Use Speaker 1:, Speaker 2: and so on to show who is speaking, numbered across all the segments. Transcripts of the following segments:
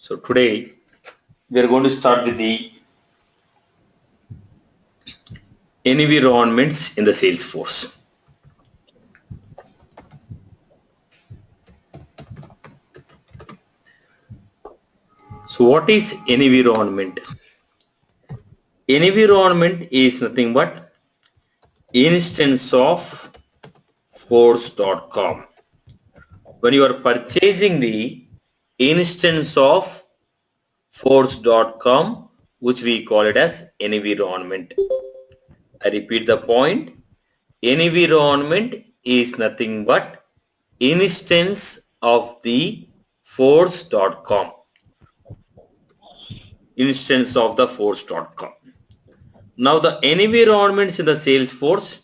Speaker 1: So today we are going to start with the environments in the Salesforce. So what is environment? Environment is nothing but instance of force.com. When you are purchasing the instance of force.com, which we call it as environment. I repeat the point. Environment is nothing but instance of the force.com. Instance of the force.com. Now the environments in the Salesforce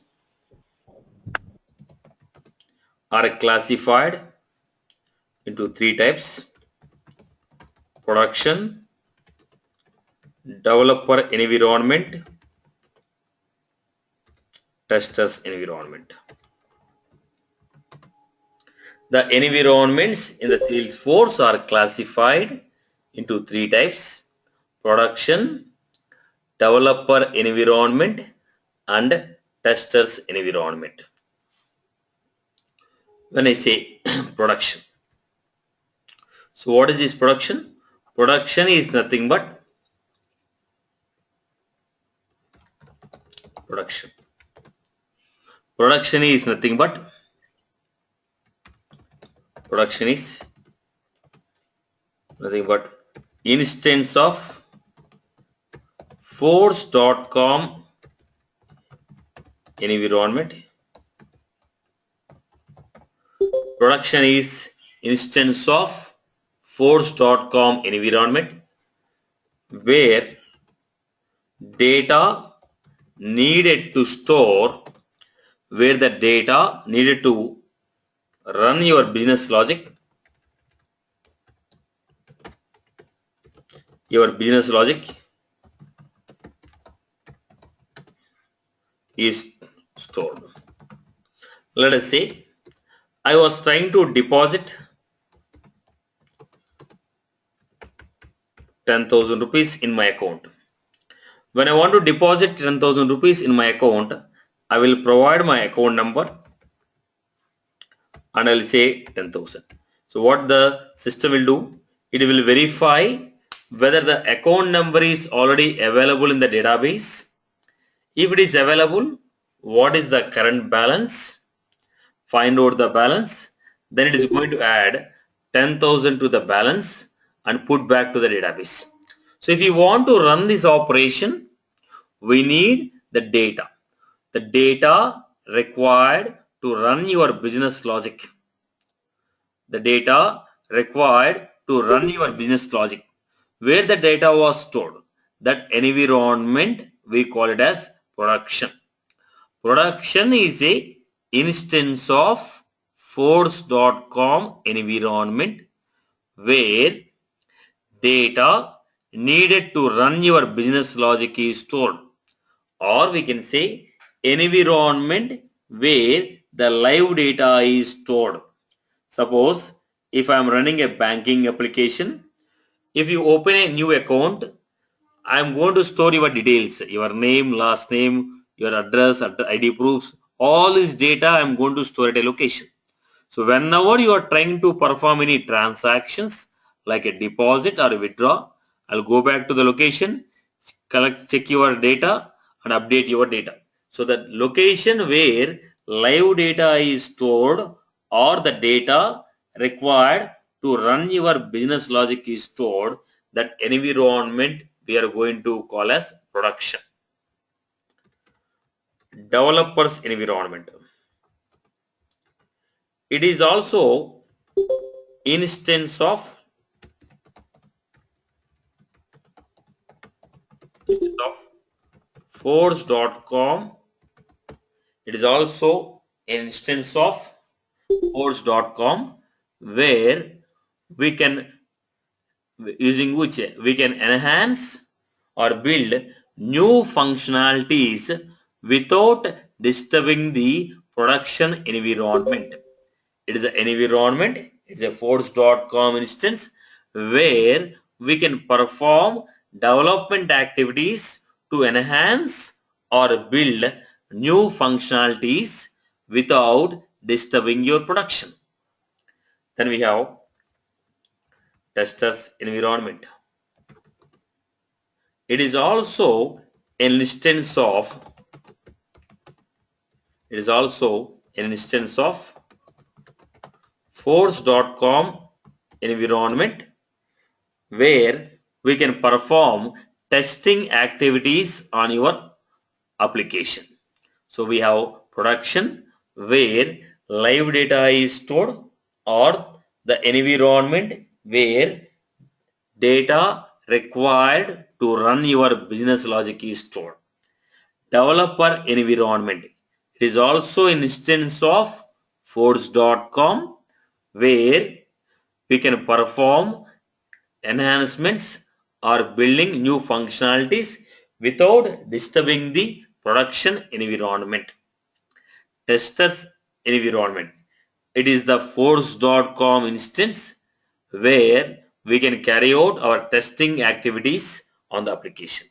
Speaker 1: are classified into three types: production, developer environment, testers environment. The environments in the Salesforce are classified into three types: production, developer environment, and testers environment. When I say production, so what is this production? Production is nothing but production. Production is nothing but instance of force.com environment. Production is instance of force.com environment where data needed to store, where the data needed to run your business logic, is stored. Let us say I was trying to deposit 10,000 rupees in my account. When I want to deposit 10,000 rupees in my account, I will provide my account number and I will say 10,000. So what the system will do, it will verify whether the account number is already available in the database. If it is available, what is the current balance? Find out the balance. Then it is going to add 10,000 to the balance and put back to the database. So if you want to run this operation, we need the data. The data required to run your business logic. The data required to run your business logic. Where the data was stored, that environment we call it as production. Production is a instance of force.com environment where data needed to run your business logic is stored, or we can say environment where the live data is stored. Suppose if I am running a banking application, if you open a new account, I am going to store your details, your name, last name, your address, ID proofs, all this data I am going to store at a location. So whenever you are trying to perform any transactions like a deposit or a withdraw, I'll go back to the location, check your data and update your data. So the location where live data is stored or the data required to run your business logic is stored, that environment we are going to call as production. Developers environment. It is also instance of force.com. It is also an instance of force.com where we can, using which we can enhance or build new functionalities without disturbing the production environment. It is an environment, it's a force.com instance where we can perform development activities to enhance or build new functionalities without disturbing your production. Then we have testers environment. It is also an instance of force.com environment where we can perform testing activities on your application. So we have production where live data is stored, or the environment where data required to run your business logic is stored. Developer environment. It is also an instance of force.com where we can perform enhancements or building new functionalities without disturbing the production environment. Testers environment. It is the force.com instance where we can carry out our testing activities on the application.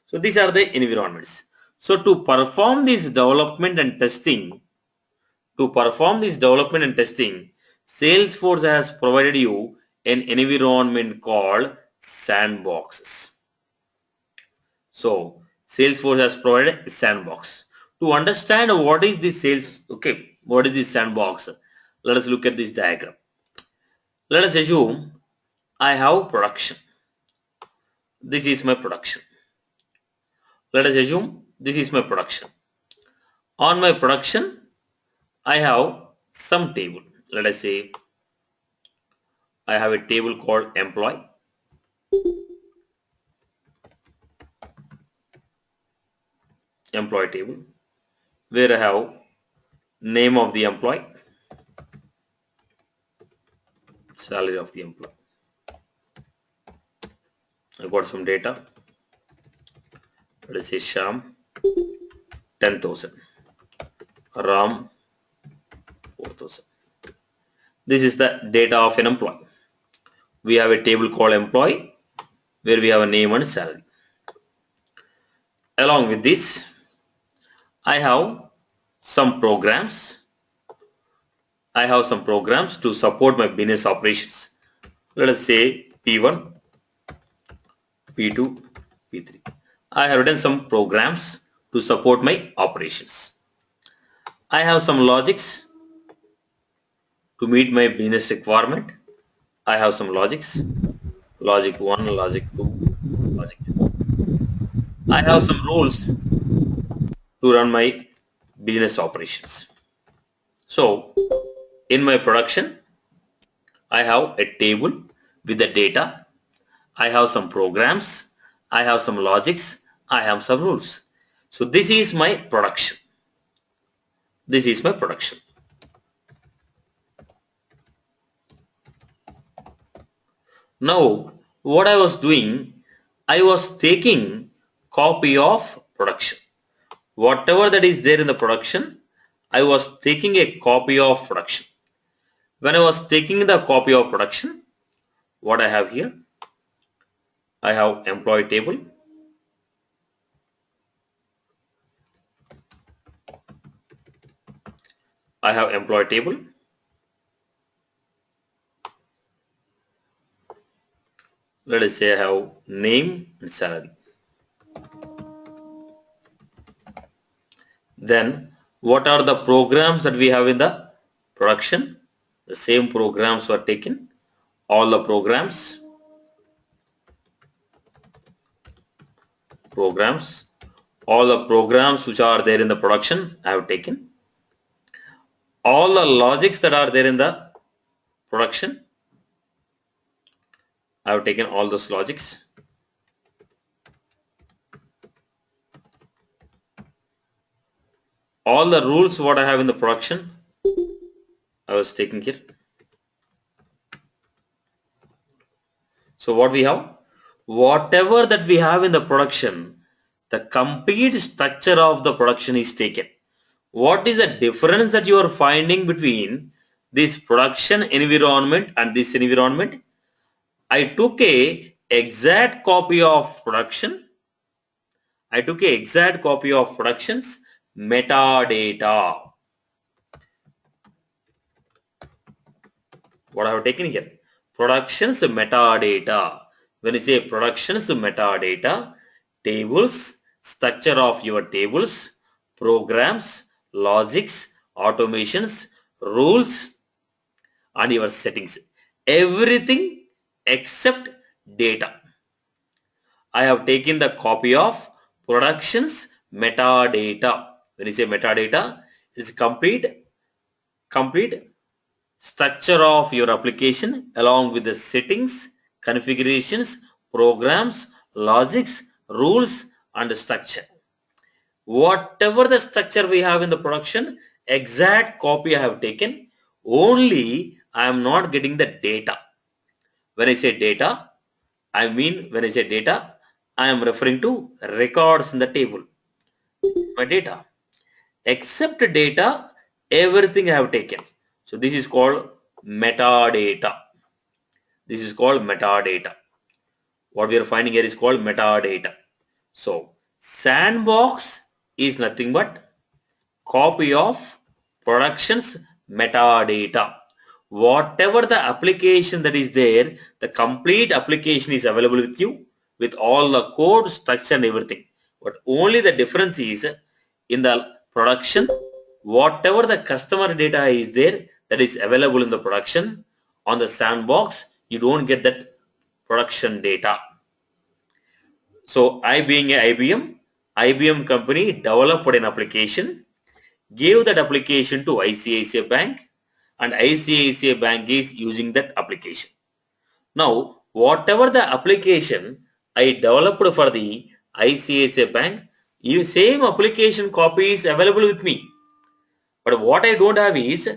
Speaker 1: So these are the environments. So to perform this development and testing, Salesforce has provided you an environment called sandboxes. So Salesforce has provided a sandbox. To understand what is this sandbox, let us look at this diagram. Let us assume I have production. This is my production. Let us assume this is my production. On my production, I have some table. Let us say I have a table called employee. Employee table where I have name of the employee, salary of the employee. I got some data. Let us say Sham 10,000, Ram 4,000. This is the data of an employee. We have a table called employee where we have a name and salary. Along with this, I have some programs. To support my business operations. Let us say P1, P2, P3. I have written some programs to support my operations. I have some logics to meet my business requirement. I have some logics. Logic 1, logic 2, logic 3. I have some rules to run my business operations. So in my production, I have a table with the data. I have some programs. I have some logics. I have some rules. So this is my production. Now what I was doing, I was taking copy of production. Whatever that is there in the production, I was taking a copy of production. When I was taking the copy of production, what I have here, I have employee table. I have employee table. Let us say I have name and salary. Then what are the programs that we have in the production? The same programs were taken. All the programs, all the programs which are there in the production, I have taken. All the logics that are there in the production, I have taken all those logics. All the rules what I have in the production, I was taking here. So what we have, whatever that we have in the production, the complete structure of the production is taken. What is the difference that you are finding between this production environment and this environment? I took a exact copy of production. I took a exact copy of production's metadata. What I have taken here? Production's metadata. When you say production's metadata, tables, structure of your tables, programs, logics, automations, rules, and your settings. Everything except data. I have taken the copy of production's metadata. When you say metadata, it is complete structure of your application along with the settings, configurations, programs, logics, rules, and structure. Whatever the structure we have in the production, exact copy I have taken, only I am not getting the data. When I say data, when I say data, I am referring to records in the table. My data. Except data, everything I have taken. So this is called metadata. This is called metadata. What we are finding here is called metadata. So Sandbox is nothing but copy of production's metadata. Whatever the application that is there, the complete application is available with you with all the code, structure and everything. But only the difference is in the production, whatever the customer data is there that is available in the production, on the Sandbox, you don't get that production data. So I being a IBM company developed an application, gave that application to ICICI Bank, and ICICI Bank is using that application. Now, whatever the application I developed for the ICICI Bank, same application copy is available with me. But what I don't have is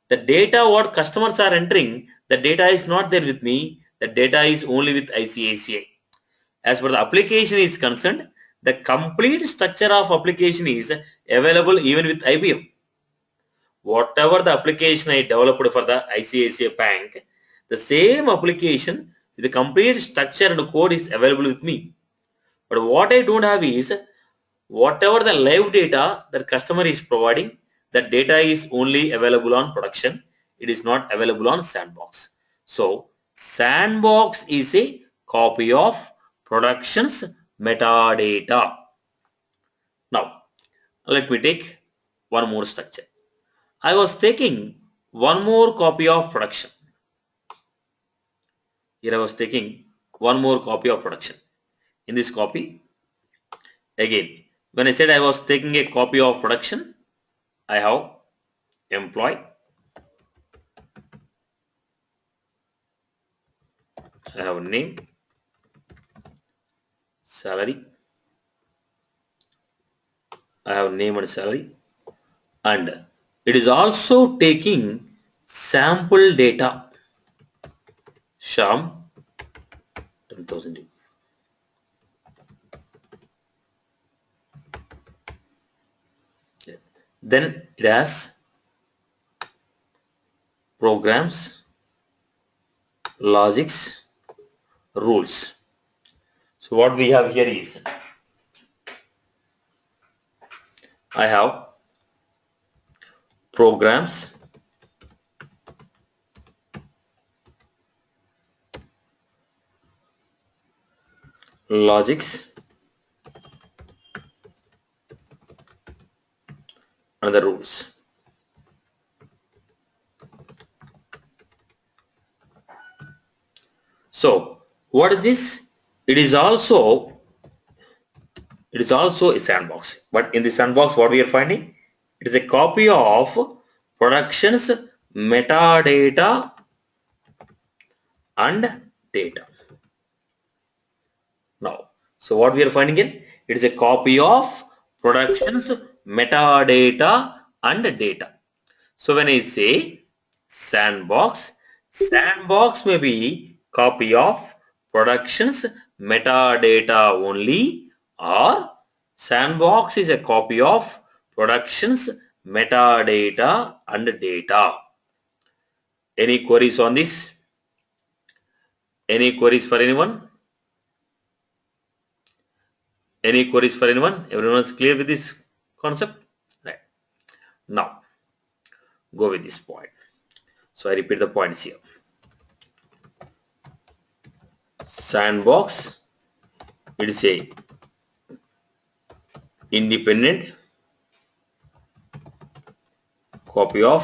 Speaker 1: the data what customers are entering, the data is not there with me. The data is only with ICICI. As for the application is concerned, the complete structure of application is available even with IBM. Whatever the application I developed for the ICICI Bank, the same application with the complete structure and code is available with me. But what I don't have is whatever the live data that customer is providing, that data is only available on production. It is not available on Sandbox. So Sandbox is a copy of production's metadata. Now let me take one more structure. I was taking one more copy of production. Here I was taking one more copy of production. In this copy, again, when I said I was taking a copy of production, I have employee, I have name, salary, I have name and salary, and it is also taking sample data. Sham 10,000. Then it has programs, logics, rules. So what we have here is I have programs, logics, and the rules. So what is this? It is also a sandbox. But in the sandbox, what we are finding? It is a copy of production's metadata and data. Now, so what we are finding here? It is a copy of production's metadata and data. So when I say sandbox, sandbox may be copy of production's metadata only, or sandbox is a copy of production's metadata and data. Any queries on this? Any queries for anyone? Any queries for anyone? Everyone is clear with this concept? Right. Now go with this point. So I repeat the points here. Sandbox, it is a independent copy of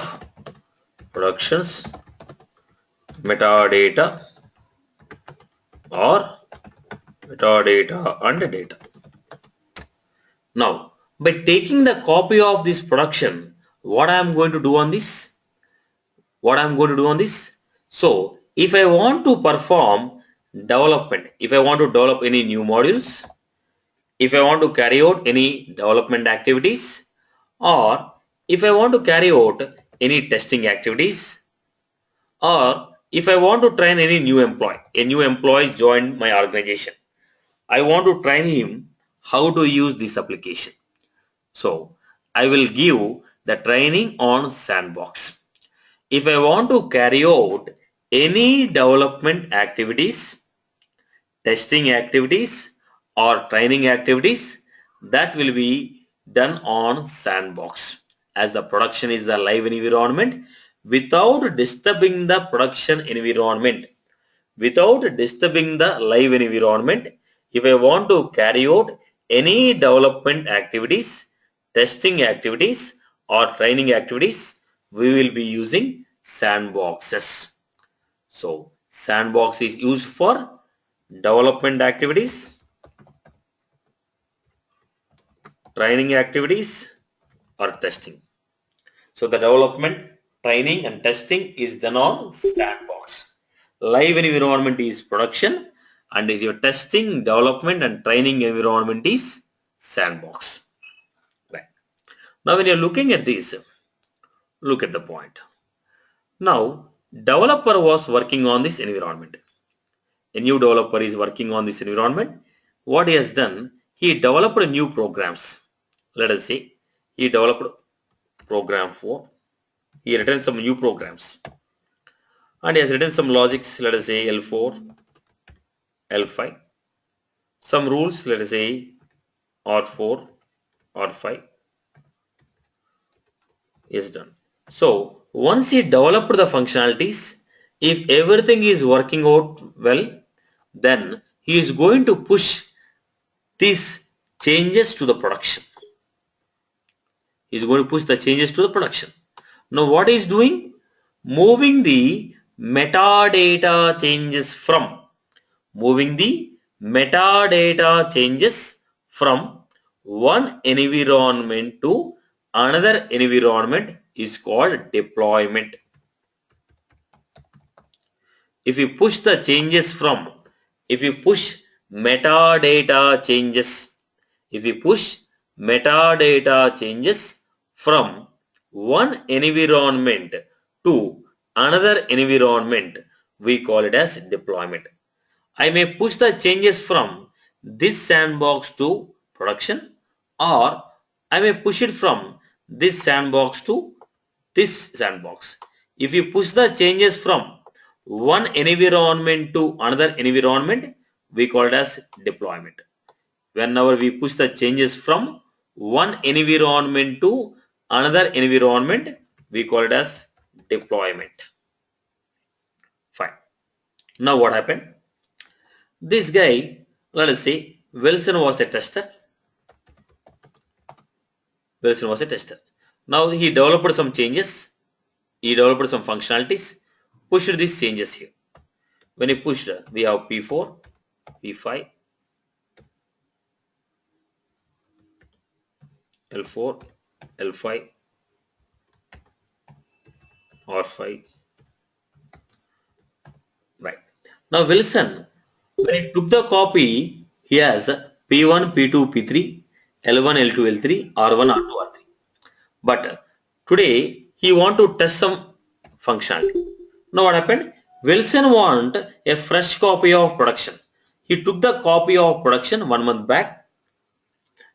Speaker 1: productions metadata or metadata and data. Now, by taking the copy of this production, what I am going to do on this? So, if I want to perform development, if I want to develop any new modules, if I want to carry out any development activities, or if I want to carry out any testing activities, or if I want to train any new employee, a new employee joined my organization, I want to train him how to use this application. So I will give the training on Sandbox. If I want to carry out any development activities, testing activities or training activities, that will be done on Sandbox, as the production is the live environment without disturbing the production environment. Without disturbing the live environment, if I want to carry out any development activities, testing activities or training activities, we will be using sandboxes. So sandbox is used for development activities, training activities or testing. So the development, training and testing is done on Sandbox. Live environment is production, and your testing, development and training environment is Sandbox. Right. Now when you're looking at this, look at the point. Now developer was working on this environment. A new developer is working on this environment. What he has done, he developed new programs. Let us say he developed program 4. He written some new programs and he has written some logics, let us say L4, L5, some rules, let us say R4, R5 is done. So once he developed the functionalities, if everything is working out well, then he is going to push these changes to the production. He is going to push the changes to the production. Now what he is doing? Moving the metadata changes from one environment to another environment is called deployment. If you push metadata changes from one environment to another environment, we call it as deployment. I may push the changes from this sandbox to production, or I may push it from this sandbox to this sandbox. If you push the changes from one environment to another environment, we call it as deployment. Whenever we push the changes from one environment to another environment, we call it as deployment. Fine. Now what happened? This guy, let us say Wilson was a tester. Now he developed some changes. He developed some functionalities, pushed these changes here. When he pushed, we have P4, P5, L4, L5, R5. Right. Now Wilson, when he took the copy, he has P1, P2, P3, L1, L2, L3, R1, R2, R3. But today he want to test some functionality. Now what happened? Wilson want a fresh copy of production. He took the copy of production 1 month back.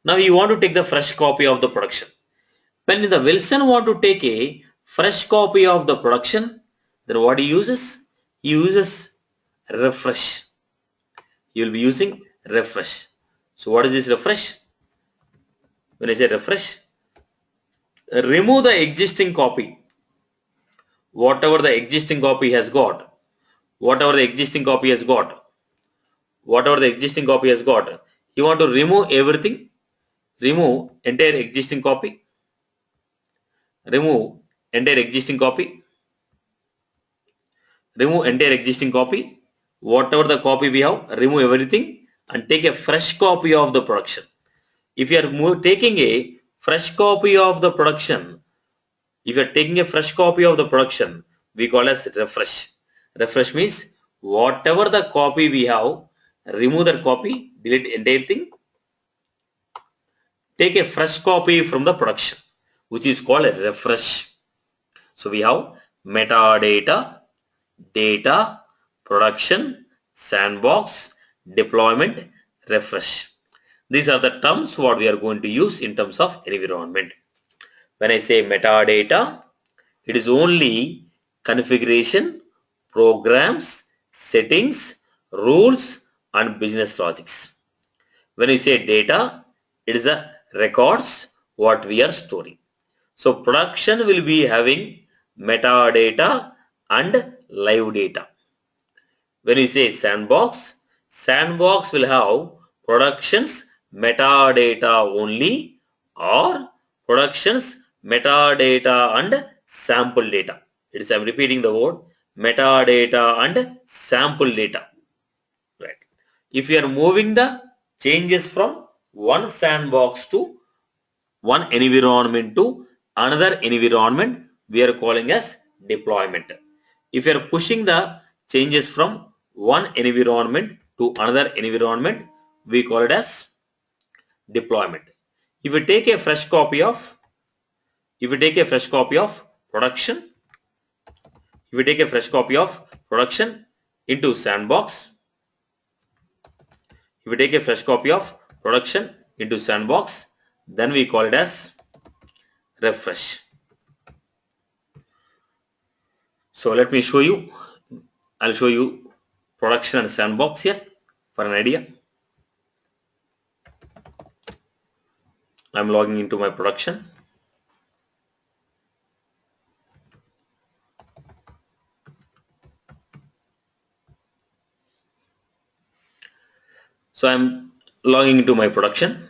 Speaker 1: Now he want to take the fresh copy of the production. When the Wilson want to take a fresh copy of the production, then what he uses? He uses refresh. You will be using refresh. So what is this refresh? When I say refresh, remove the existing copy. Whatever the existing copy has got, whatever the existing copy has got, whatever the existing copy has got, you want to remove everything, remove entire existing copy, remove entire existing copy, remove entire existing copy, whatever the copy we have, remove everything and take a fresh copy of the production. If you are taking a fresh copy of the production, if you are taking a fresh copy of the production, we call as refresh. Refresh means whatever the copy we have, remove that copy, delete entire thing, take a fresh copy from the production, which is called a refresh. So we have metadata, data, production, sandbox, deployment, refresh. These are the terms what we are going to use in terms of environment. When I say metadata, it is only configuration, programs, settings, rules and business logics. When we say data, it is the records what we are storing. So production will be having metadata and live data. When we say sandbox, sandbox will have productions metadata only or productions metadata and sample data. It is, I am repeating the word, metadata and sample data. Right. If you are moving the changes from one sandbox to one environment to another environment, we are calling as deployment. If you are pushing the changes from one environment to another environment, we call it as deployment. If you take a fresh copy of, production, if you take a fresh copy of production into sandbox, if you take a fresh copy of production into sandbox, then we call it as refresh. So let me show you. I'll show you production and sandbox here for an idea. I'm logging into my production. So I'm logging into my production.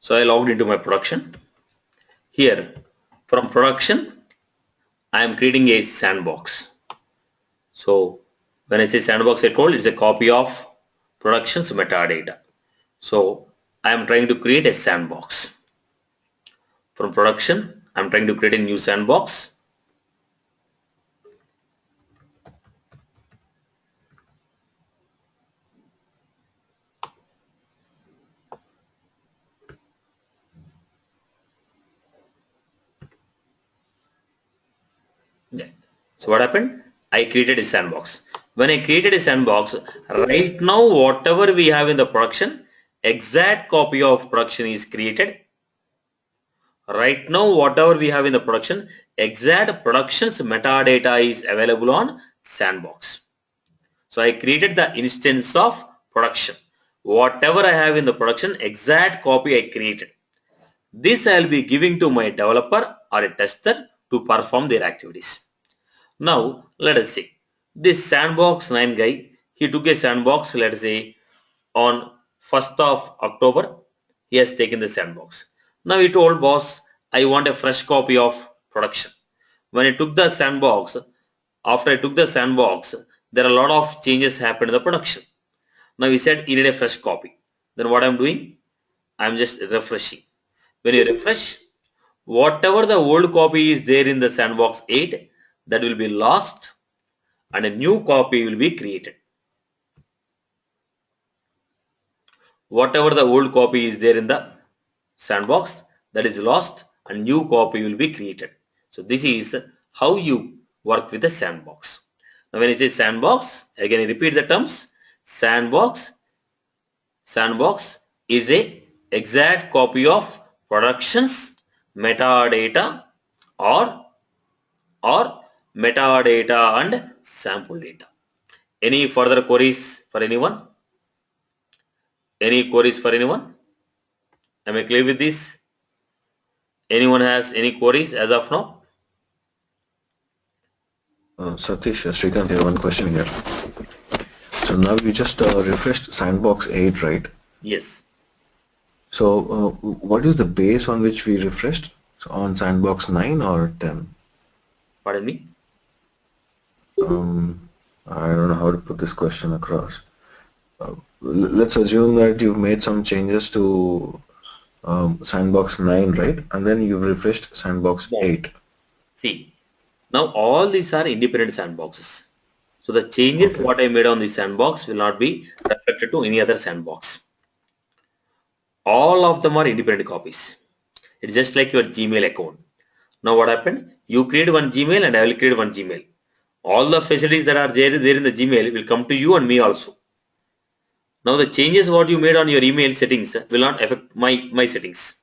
Speaker 1: So I logged into my production. Here from production, I am creating a sandbox. So when I say sandbox, I told it's a copy of production's metadata. So I am trying to create a sandbox. From production, I'm trying to create a new sandbox. Yeah. So what happened? I created a sandbox. When I created a sandbox, right now whatever we have in the production, exact copy of production is created. Right now whatever we have in the production, exact production's metadata is available on sandbox. So I created the instance of production. Whatever I have in the production, exact copy I created. This I will be giving to my developer or a tester to perform their activities. Now let us see. This sandbox 9 guy, he took a sandbox, let us say on 1st of October, he has taken the sandbox. Now he told boss, I want a fresh copy of production. When I took the sandbox, after I took the sandbox, there are a lot of changes happened in the production. Now he said he need a fresh copy. Then what I'm doing? I'm just refreshing. When you refresh, whatever the old copy is there in the sandbox 8, that will be lost and a new copy will be created. Whatever the old copy is there in the sandbox, that is lost and new copy will be created. So this is how you work with the sandbox. Now when it says sandbox, again I repeat the terms. Sandbox is a exact copy of productions metadata or metadata and sample data. Any further queries for anyone? Any queries for anyone? Am I clear with this? Anyone has any queries as of now?
Speaker 2: Satish, Srikanth here, one question here. So now we just refreshed Sandbox 8, right?
Speaker 1: Yes.
Speaker 2: So what is the base on which we refreshed? So on Sandbox 9 or 10?
Speaker 1: Pardon me?
Speaker 2: I don't know how to put this question across. Let's assume that you've made some changes to Sandbox 9, right? And then you've refreshed Sandbox
Speaker 1: No.
Speaker 2: 8.
Speaker 1: See, now all these are independent sandboxes. So the changes
Speaker 2: Okay.
Speaker 1: what I made on this sandbox will not be reflected to any other sandbox. All of them are independent copies. It's just like your Gmail account. Now what happened? You create one Gmail and I will create one Gmail. All the facilities that are there in the Gmail will come to you and me also. Now the changes what you made on your email settings will not affect my settings.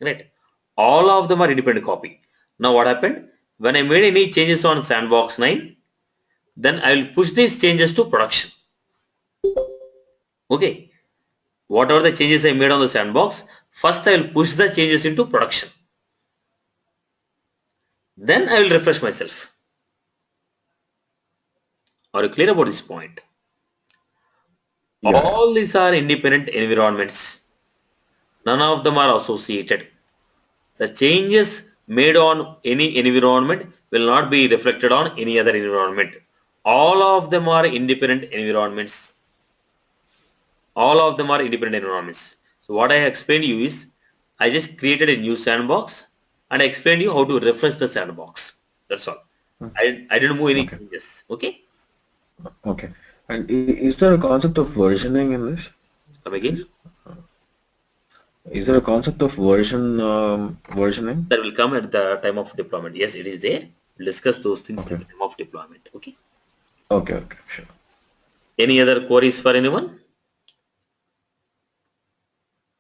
Speaker 1: Right? All of them are independent copy. Now what happened? When I made any changes on Sandbox 9, then I will push these changes to production. Okay. Whatever the changes I made on the sandbox, first I will push the changes into production. Then I will refresh myself. Are you clear about this point?
Speaker 2: Yeah.
Speaker 1: All these are independent environments. None of them are associated. The changes made on any environment will not be reflected on any other environment. All of them are independent environments. All of them are independent environments. So what I explained you is, I just created a new sandbox and I explained you how to refresh the sandbox. That's all. I didn't move any
Speaker 2: Okay.
Speaker 1: changes. Okay?
Speaker 2: Okay. And is there a concept of versioning in this?
Speaker 1: Come again.
Speaker 2: Is there a concept of versioning?
Speaker 1: That will come at the time of deployment. Yes, it is there. We'll discuss those things at
Speaker 2: Okay.
Speaker 1: the time of deployment. Okay?
Speaker 2: Okay. Okay. Sure.
Speaker 1: Any other queries for anyone?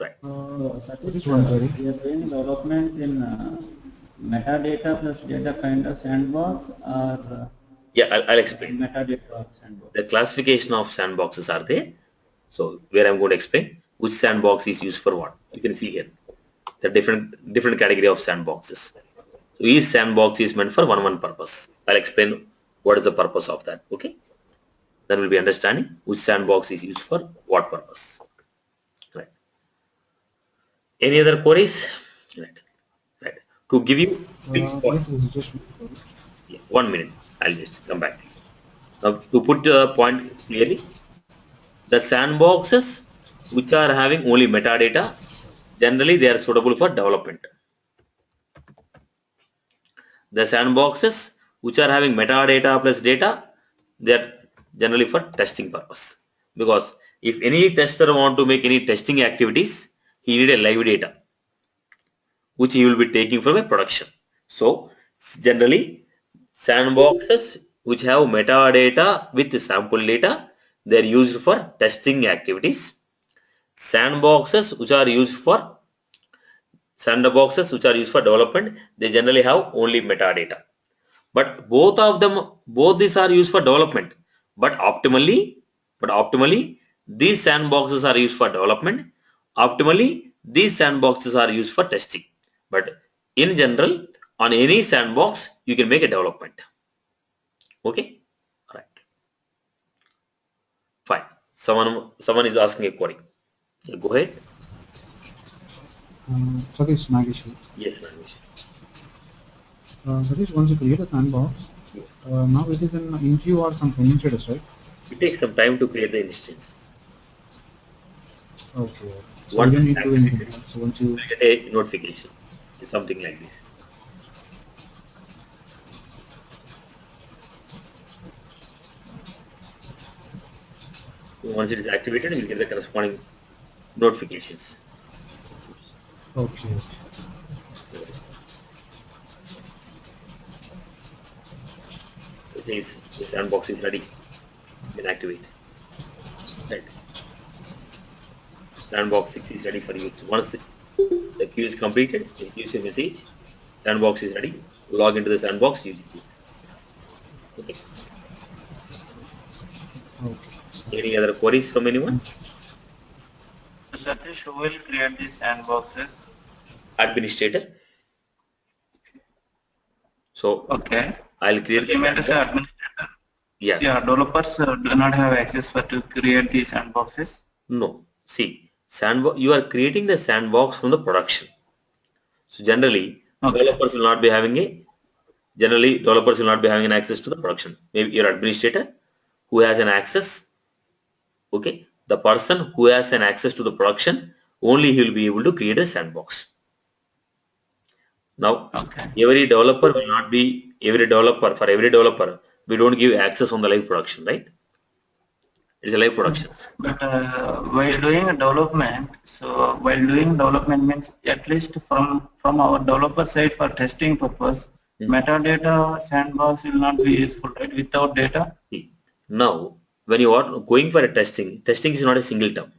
Speaker 1: Right.
Speaker 3: Satish, we are doing development in metadata plus data kind of sandbox or
Speaker 1: Yeah, I'll explain.
Speaker 3: metadata sandbox.
Speaker 1: The classification of sandboxes are there. So where I'm going to explain which sandbox is used for what. You can see here the different category of sandboxes. So each sandbox is meant for one purpose. I'll explain what is the purpose of that. Okay. Then we'll be understanding which sandbox is used for what purpose. Right. Any other queries? Right. Right. To give you quick spot.
Speaker 3: Yes, this is just
Speaker 1: Yeah, 1 minute. I'll just come back to you. Now to put the point clearly, the sandboxes which are having only metadata, generally they are suitable for development. The sandboxes which are having metadata plus data, they are generally for testing purpose. Because if any tester want to make any testing activities, he need a live data which he will be taking from a production. So generally sandboxes which have metadata with sample data, they are used for testing activities. Sandboxes which are used for development, they generally have only metadata. But both these are used for development. But optimally, these sandboxes are used for development. Optimally, these sandboxes are used for testing. But in general, on any sandbox, you can make a development. Okay? All right. Fine. Someone is asking a query. So go ahead.
Speaker 3: Satish Nagesh.
Speaker 1: Yes, Ramesh.
Speaker 3: Satish, once you create a sandbox,
Speaker 1: Yes.
Speaker 3: now it is in Intune or something instead, right?
Speaker 1: It takes some time to create the instance.
Speaker 3: Okay. So you
Speaker 1: Once
Speaker 3: don't
Speaker 1: it's
Speaker 3: need to do anything.
Speaker 1: activated,
Speaker 3: So once
Speaker 1: you
Speaker 3: you
Speaker 1: will get a notification. Something like this. Once it is activated, you will get the corresponding notifications.
Speaker 3: okay.
Speaker 1: means the sandbox is ready. You can activate. Right. Sandbox 6 is ready for use. Once the queue is completed, it gives you a message. Sandbox is ready. Log into the sandbox using this. Okay. Any other queries from anyone?
Speaker 3: Satish, who will create these sandboxes?
Speaker 1: Administrator. So
Speaker 3: Okay.
Speaker 1: I'll create the
Speaker 3: You meant to say
Speaker 1: sandbox.
Speaker 3: administrator?
Speaker 1: Yeah.
Speaker 3: Yeah, developers do not have access to create these sandboxes.
Speaker 1: No. See, sandbox. You are creating the sandbox from the production. So generally,
Speaker 3: Okay.
Speaker 1: developers will not be having an access to the production. Maybe your administrator who has an access. Okay, the person who has an access to the production, only he will be able to create a sandbox. Now,
Speaker 3: Okay.
Speaker 1: for every developer, we don't give access on the live production, right? It's a live production.
Speaker 3: But while doing a development, so while doing development means at least from our developer side for testing purpose, metadata sandbox will not be useful, right? Without data.
Speaker 1: See, now, when you are going for a testing is not a single term.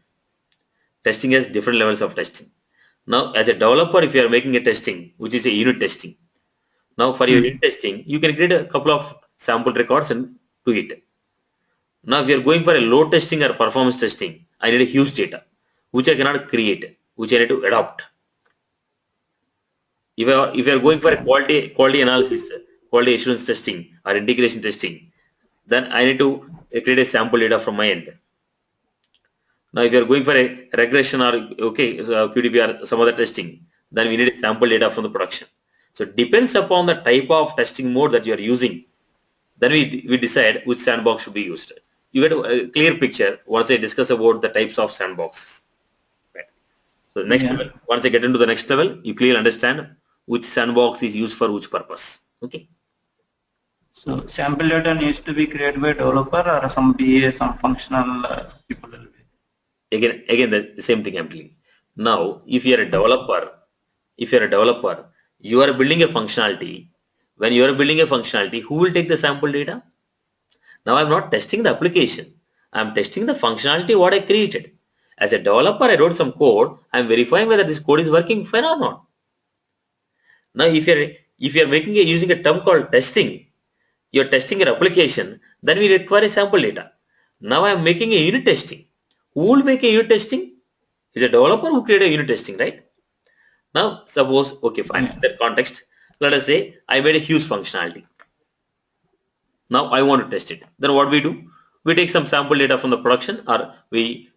Speaker 1: Testing has different levels of testing. Now, as a developer, if you are making a testing, which is a unit testing, now for your unit testing, you can create a couple of sample records and do it. Now, if you are going for a load testing or performance testing, I need a huge data, which I cannot create, which I need to adopt. If you are going for a quality analysis, quality assurance testing or integration testing, then I need to create a sample data from my end. Now, if you are going for a regression or QDP or some other testing, then we need a sample data from the production. So it depends upon the type of testing mode that you are using. Then we decide which sandbox should be used. You get a clear picture once I discuss about the types of sandboxes. Right. So once I get into the next level, you clearly understand which sandbox is used for which purpose. Okay.
Speaker 3: So sample data needs to be created by developer or some BA, some functional people will be.
Speaker 1: Again the same thing I'm doing. Now, if you are a developer, you are building a functionality. When you are building a functionality, who will take the sample data? Now I'm not testing the application. I'm testing the functionality what I created. As a developer, I wrote some code. I'm verifying whether this code is working fine or not. Now, if you're making using a term called testing, you're testing your application, then we require a sample data. Now I'm making a unit testing. Who will make a unit testing? Is a developer who created a unit testing, right? Now, suppose, okay, fine, in that context, let us say I made a huge functionality. Now I want to test it. Then what we do? We take some sample data from the production, or we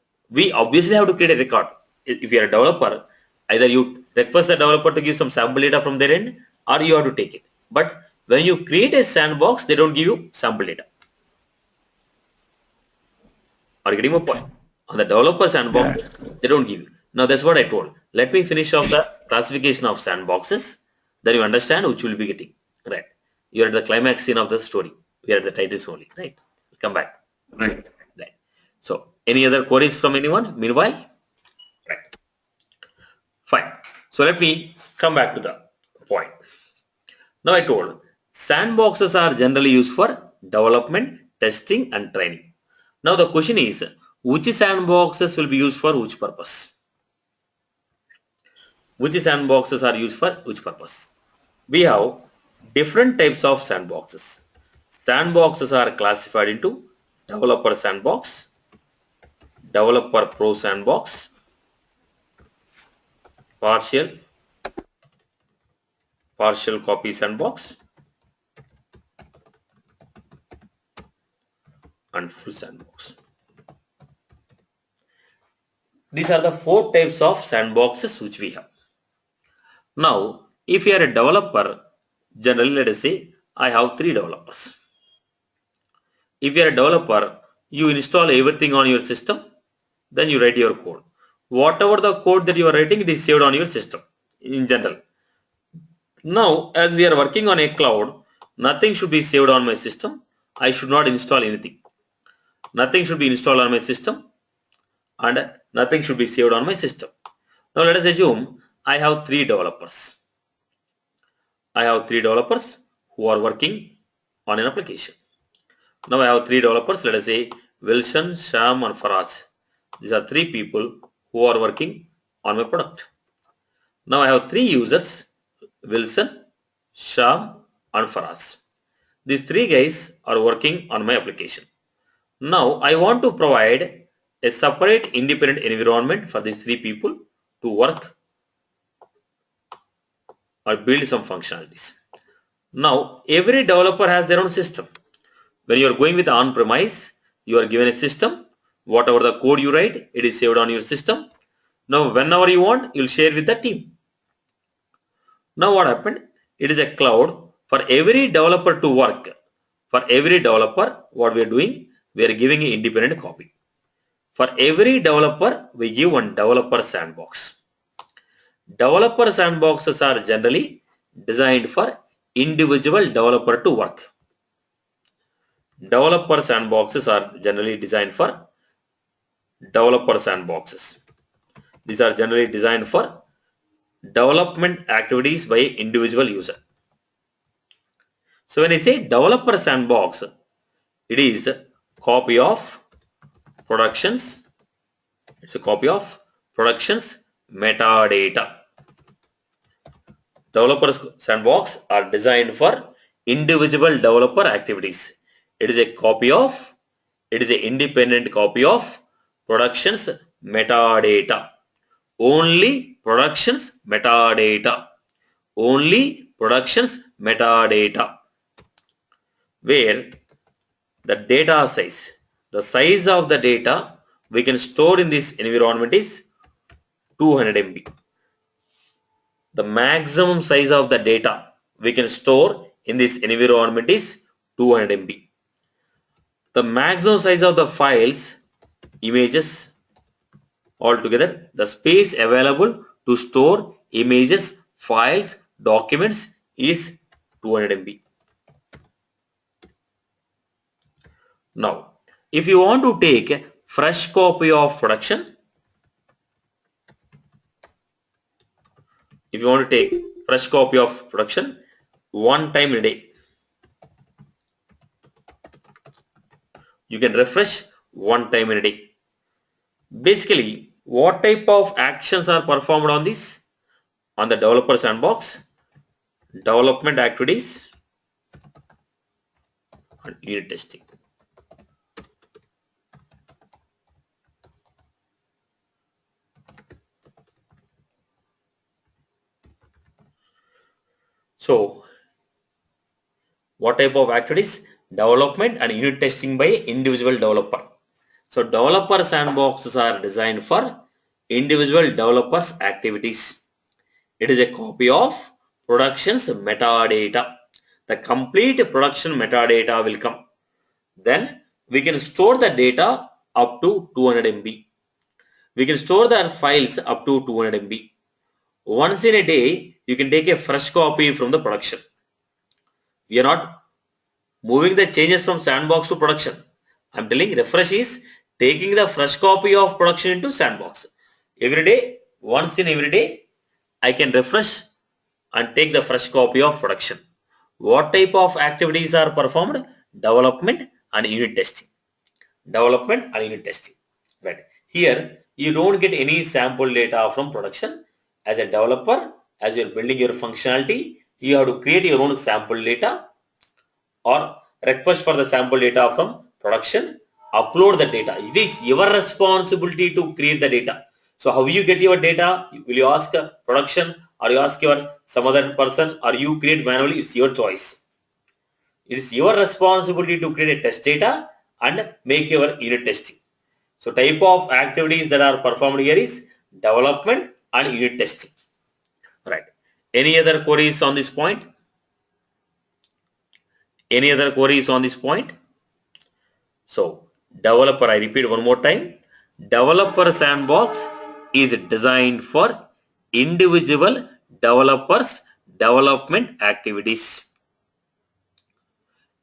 Speaker 1: obviously have to create a record. If you are a developer, either you request the developer to give some sample data from their end, or you have to take it. But when you create a sandbox, they don't give you sample data. Are you getting my point? On the developer sandbox, they don't give you. Now that's what I told. Let me finish off the classification of sandboxes. Then you understand which will be getting. Right. You're at the climax scene of the story. We are at the titles only. Right. Come back.
Speaker 3: Right.
Speaker 1: Right. So any other queries from anyone? Meanwhile? Right. Fine. So let me come back to the point. Now I told sandboxes are generally used for development, testing and training. Now the question is, which sandboxes will be used for which purpose? Which sandboxes are used for which purpose? We have different types of sandboxes. Sandboxes are classified into developer sandbox, developer pro sandbox, partial copy sandbox, and full sandbox. These are the four types of sandboxes which we have. Now, if you are a developer, generally let us say I have 3 developers. If you are a developer, you install everything on your system, then you write your code. Whatever the code that you are writing, it is saved on your system in general. Now, as we are working on a cloud, nothing should be saved on my system. I should not install anything. Nothing should be installed on my system and nothing should be saved on my system. Now, let us assume I have 3 developers. I have 3 developers who are working on an application. Now I have 3 developers. Let us say Wilson, Sham and Faraz. These are 3 people who are working on my product. Now I have 3 users, Wilson, Sham and Faraz. These 3 guys are working on my application. Now I want to provide a separate independent environment for these 3 people to work or build some functionalities. Now every developer has their own system. When you are going with on-premise, you are given a system. Whatever the code you write, it is saved on your system. Now whenever you want, you'll share with the team. Now what happened? It is a cloud for every developer to work. For every developer, what we are doing, we are giving an independent copy. For every developer, we give one developer sandbox. Developer sandboxes are generally designed for individual developer to work. Developer sandboxes are generally designed for developer sandboxes. These are generally designed for development activities by individual user. So when I say developer sandbox, it is a copy of productions. It's a copy of productions metadata. Developer sandbox are designed for individual developer activities. It is a copy of, it is an independent copy of productions metadata. Only productions metadata. Only productions metadata. Where the data size, the size of the data we can store in this environment is 200 MB. The maximum size of the data we can store in this environment is 200 MB. The maximum size of the files, images, altogether, the space available to store images, files, documents is 200 MB. Now, if you want to take a fresh copy of production, if you want to take fresh copy of production one time in a day, you can refresh one time in a day. Basically, what type of actions are performed on this? On the developer sandbox, development activities and unit testing. So, what type of activities? Development and unit testing by individual developer. So, developer sandboxes are designed for individual developers activities. It is a copy of production's metadata. The complete production metadata will come. Then we can store the data up to 200 MB. We can store the files up to 200 MB. Once in a day, you can take a fresh copy from the production. We are not moving the changes from sandbox to production. I'm telling refresh is taking the fresh copy of production into sandbox. Every day, once in every day, I can refresh and take the fresh copy of production. What type of activities are performed? Development and unit testing. Development and unit testing. Right. Here, you don't get any sample data from production. As a developer, as you're building your functionality, you have to create your own sample data or request for the sample data from production, upload the data. It is your responsibility to create the data. So how you get your data? Will you ask production or you ask your some other person or you create manually? It's your choice. It is your responsibility to create a test data and make your unit testing. So type of activities that are performed here is development and unit testing. Right. Any other queries on this point? Any other queries on this point? So developer, I repeat one more time, developer sandbox is designed for individual developers development activities.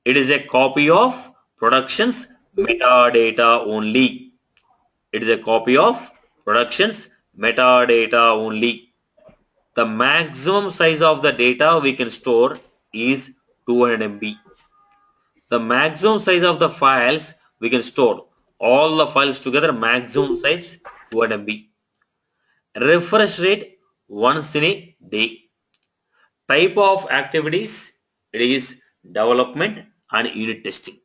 Speaker 1: It is a copy of productions metadata only. It is a copy of productions metadata only. The maximum size of the data we can store is 200 MB. the maximum size of the files we can store. All the files together, maximum size 200 MB. Refresh rate once in a day. Type of activities, it is development and unit testing.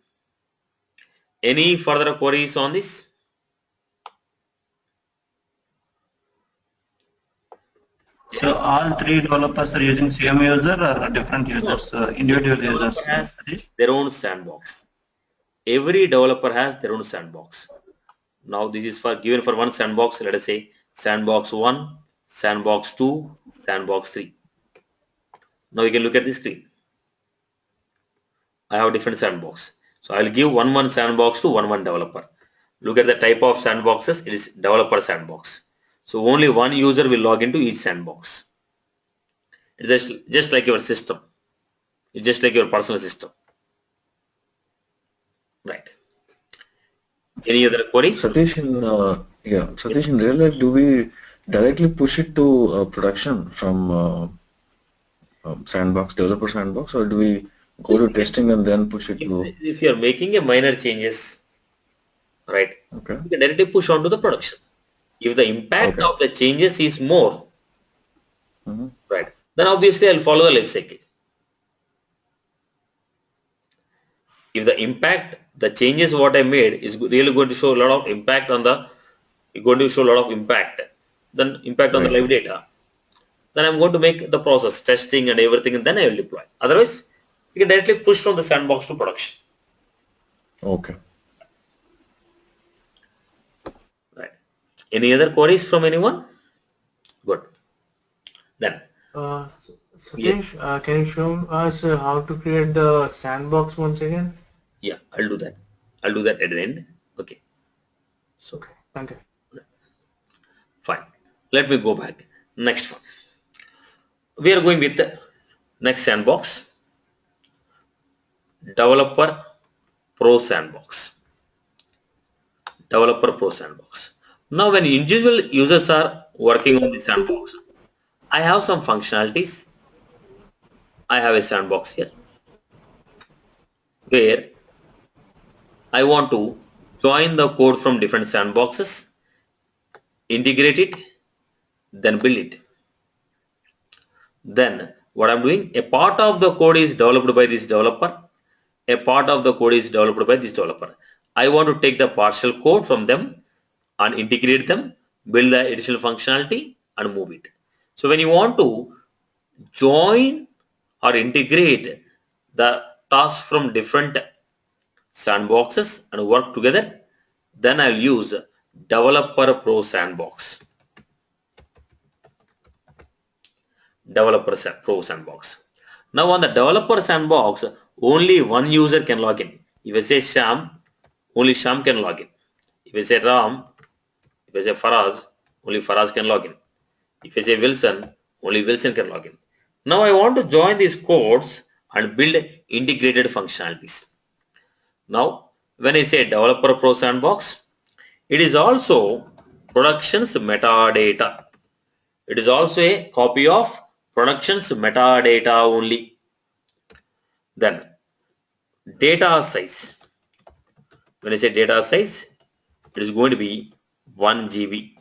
Speaker 1: Any further queries on this?
Speaker 3: So all three developers are using same user or different users, individual users?
Speaker 1: Developer has their own sandbox. Every developer has their own sandbox. Now this is given for one sandbox. Let us say sandbox 1, sandbox 2, sandbox 3. Now you can look at the screen. I have different sandbox. So I will give one sandbox to one developer. Look at the type of sandboxes. It is developer sandbox. So only one user will log into each sandbox. It's just like your system. It's just like your personal system. Right. Any other queries?
Speaker 2: Satish, in real life, do we directly push it to production from sandbox, developer sandbox, or do we go to testing and then push it to?
Speaker 1: If you are making a minor changes, right,
Speaker 2: Okay.
Speaker 1: you can directly push on to the production. If the impact
Speaker 2: Okay.
Speaker 1: of the changes is more,
Speaker 2: Mm-hmm.
Speaker 1: right, then obviously I'll follow the life cycle. If the impact, the changes what I made is really going to show a lot of impact on the, going to show a lot of impact, then impact on the
Speaker 2: Right.
Speaker 1: live data, then I'm going to make the process testing and everything, and then I will deploy. Otherwise, you can directly push from the sandbox to production.
Speaker 2: Okay.
Speaker 1: Right. Any other queries from anyone? Good. Then,
Speaker 4: Uh,
Speaker 1: yeah,
Speaker 4: Satish, can you show us how to create the sandbox once again?
Speaker 1: yeah, I'll do that. I'll do that at the end. Okay. So,
Speaker 4: Okay, thank you.
Speaker 1: fine. Let me go back. Next one. We are going with the next sandbox, Developer Pro Sandbox. Developer Pro Sandbox. Now, when individual users are working on the sandbox, I have some functionalities. I have a sandbox here where I want to join the code from different sandboxes, integrate it, then build it. Then what I'm doing, a part of the code is developed by this developer, a part of the code is developed by this developer. I want to take the partial code from them and integrate them, build the additional functionality and move it. So when you want to join or integrate the tasks from different sandboxes and work together, then I'll use Developer Pro Sandbox. Pro Sandbox. Now on the Developer Sandbox, only one user can log in. If I say Sham, only Sham can log in. If I say Ram, if I say Faraz, only Faraz can log in. If I say Wilson, only Wilson can log in. Now I want to join these codes and build integrated functionalities. Now, when I say Developer Pro Sandbox, it is also production's metadata. It is also a copy of production's metadata only. Then data size. When I say data size, it is going to be 1 GB.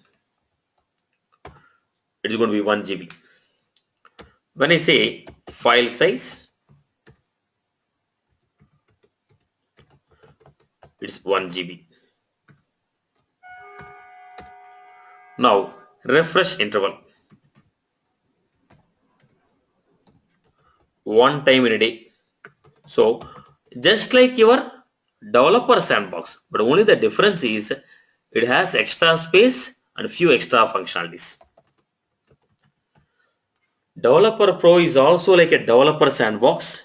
Speaker 1: It is going to be 1 GB. When I say file size, it's 1 GB. Now refresh interval. One time in a day. So just like your developer sandbox, but only the difference is it has extra space and few extra functionalities. Developer Pro is also like a developer sandbox,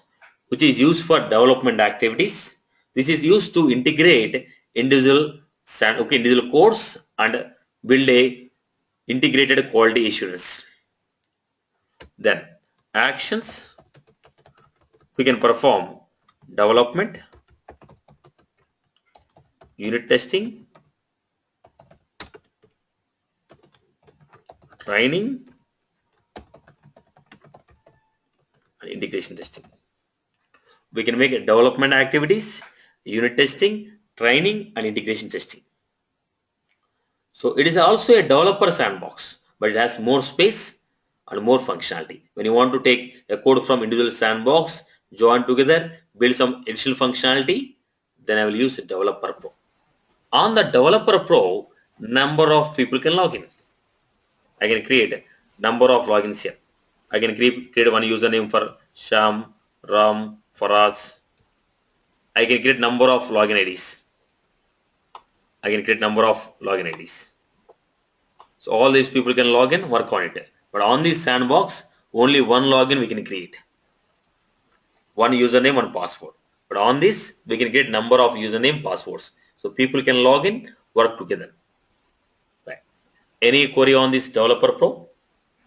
Speaker 1: which is used for development activities. This is used to integrate individual codes and build a integrated quality assurance. Then actions, we can perform development, unit testing, training, and integration testing. We can make development activities, unit testing, training, and integration testing. So it is also a developer sandbox, but it has more space and more functionality. When you want to take a code from individual sandbox, join together, build some additional functionality, then I will use a developer pro. On the developer pro, number of people can log in. I can create number of logins here. I can create one username for Sham, Ram, Faraz. I can create number of login IDs. I can create number of login IDs. So all these people can log in, work on it. But on this sandbox, only one login we can create. One username, one password. But on this, we can get number of username, passwords. So people can log in, work together. Right. Any query on this developer pro?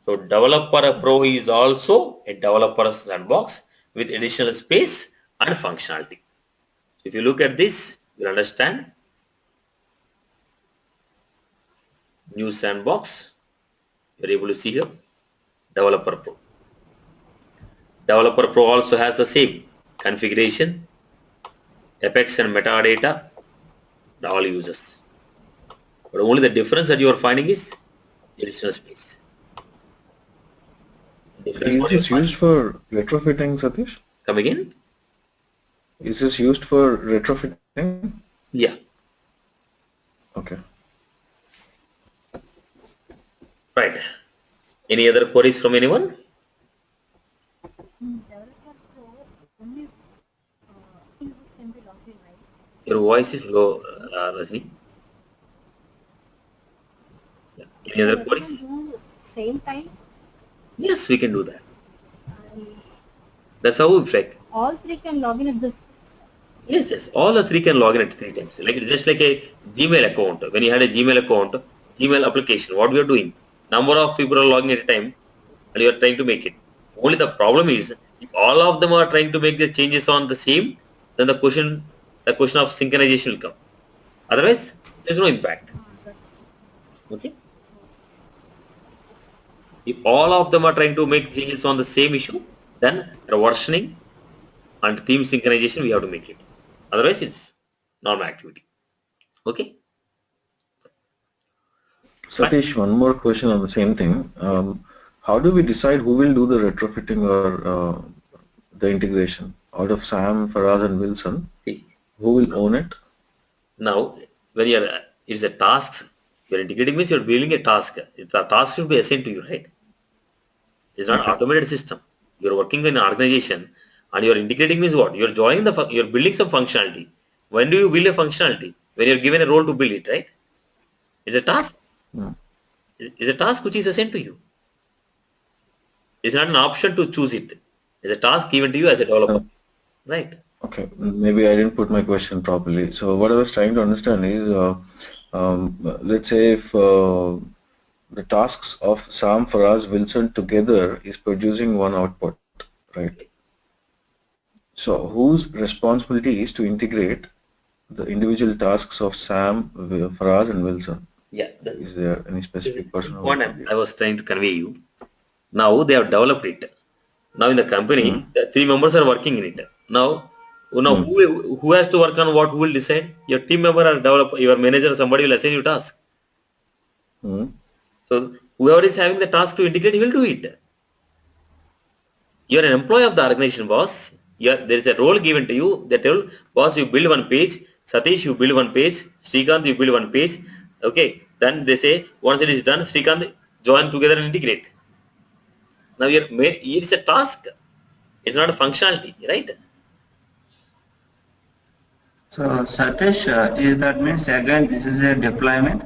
Speaker 1: So developer pro is also a developer sandbox with additional space and functionality. If you look at this, you'll understand. New sandbox. You're able to see here. Developer pro. Developer pro also has the same configuration, Apex and metadata, all users. But only the difference that you are finding is additional space.
Speaker 2: Is this used for retrofitting, Satish?
Speaker 1: Come again?
Speaker 2: Is this used for retrofitting?
Speaker 1: Yeah.
Speaker 2: Okay.
Speaker 1: Right. Any other queries from anyone?
Speaker 5: Developer Pro only users can be logged in, right?
Speaker 1: Your voice is low, Rajni. Yeah. Any
Speaker 5: So
Speaker 1: other
Speaker 5: everyone
Speaker 1: queries?
Speaker 5: do same time,
Speaker 1: Yes, we can do that.
Speaker 5: and
Speaker 1: That's how we check.
Speaker 5: all three can log in at this.
Speaker 1: Yes, yes. All the three can log in at 3 times. Like it's just like a Gmail account. When you had a Gmail account, Gmail application, what we are doing? Number of people are logging at a time, and you are trying to make it. Only the problem is if all of them are trying to make the changes on the same, then the question of synchronization will come. Otherwise, there's no impact. Okay. If all of them are trying to make changes on the same issue, then the versioning and team synchronization we have to make it. Otherwise, it's normal activity. Okay.
Speaker 2: Satish, one more question on the same thing. How do we decide who will do the retrofitting or the integration? Out of Sam, Faraz, and Wilson,
Speaker 1: See,
Speaker 2: who will own it?
Speaker 1: now when you're it's a task, you're integrating means you're building a task. It's a task should be assigned to you, right? It's not
Speaker 2: Okay.
Speaker 1: automated system. You're working in an organization and you're integrating means what? You're joining you're building some functionality. When do you build a functionality? When you're given a role to build it, right? It's a task.
Speaker 2: Hmm.
Speaker 1: It's a task which is assigned to you. It's not an option to choose it. It's a task given to you as a developer, right?
Speaker 2: Okay, maybe I didn't put my question properly. So what I was trying to understand is, let's say if the tasks of Sam, Faraz, Wilson together is producing one output, right? So whose responsibility is to integrate the individual tasks of Sam, Faraz, and Wilson?
Speaker 1: Yeah.
Speaker 2: Is there any specific person who will
Speaker 1: What
Speaker 2: do
Speaker 1: I was trying to convey you. Now they have developed it. Now in the company, the 3 members are working in it. Now who has to work on what? Who will decide? Your team member or developer, your manager, somebody will assign you task.
Speaker 2: Hmm.
Speaker 1: So whoever is having the task to integrate, he will do it. You are an employee of the organization, boss. There is a role given to you. That role, boss, you build one page. Satish, you build one page. Srikanth, you build one page. Okay. Then they say once it is done, Srikanth, join together and integrate. Now it's a task. It's not a functionality, right?
Speaker 3: So Satish, is that means again this is a deployment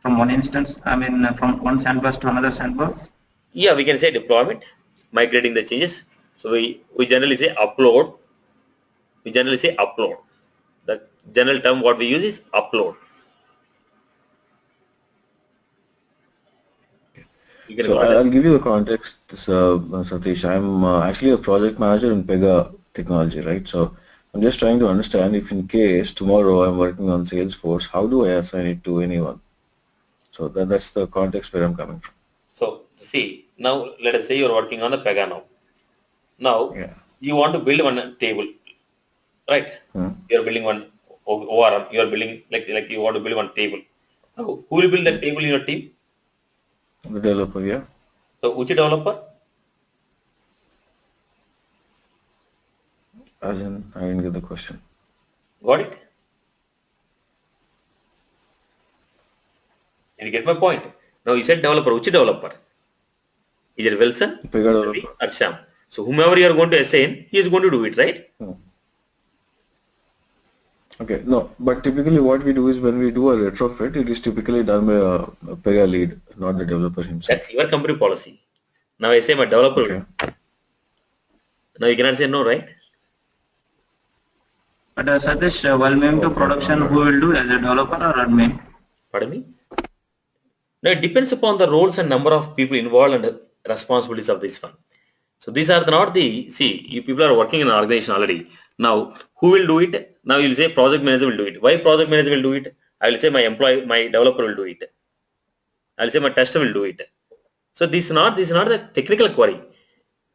Speaker 3: from one instance, I mean from one sandbox to another sandbox?
Speaker 1: Yeah, we can say deployment, migrating the changes. So we generally say upload. We generally say upload. The general term what we use is upload. You can
Speaker 2: So
Speaker 1: call it.
Speaker 2: I'll give you the context, Satish. I'm actually a project manager in Pega Technology, right? So I'm just trying to understand if in case tomorrow I'm working on Salesforce, how do I assign it to anyone? So that's the context where I'm coming from.
Speaker 1: So see, now let us say you're working on the Pega now. Now
Speaker 2: Yeah.
Speaker 1: you want to build one table. right? You're building one ORM, you're building like you want to build one table. Now, who will build that table in your team?
Speaker 2: The developer, yeah.
Speaker 1: So which developer?
Speaker 2: As in, I didn't get the question.
Speaker 1: Got it? Did you get my point? Now you said developer, which developer? Is it Wilson,
Speaker 2: Bigger
Speaker 1: Ravi,
Speaker 2: developer.
Speaker 1: or Sham? So whomever you are going to assign, he is going to do it, right?
Speaker 2: Okay, no, but typically what we do is when we do a retrofit, it is typically done by a Pega lead, not the developer himself.
Speaker 1: That's your company policy. Now I say my developer.
Speaker 2: Okay.
Speaker 1: Now you cannot say no, right?
Speaker 3: But Satish, while moving to production, who will do as a developer or admin?
Speaker 1: Pardon me? Now it depends upon the roles and number of people involved and responsibilities of this one. So these are not the, see, you people are working in an organization already. Now, who will do it? Now you will say project manager will do it. Why project manager will do it? I will say my employee, my developer will do it. I will say my tester will do it. So this is not the technical query.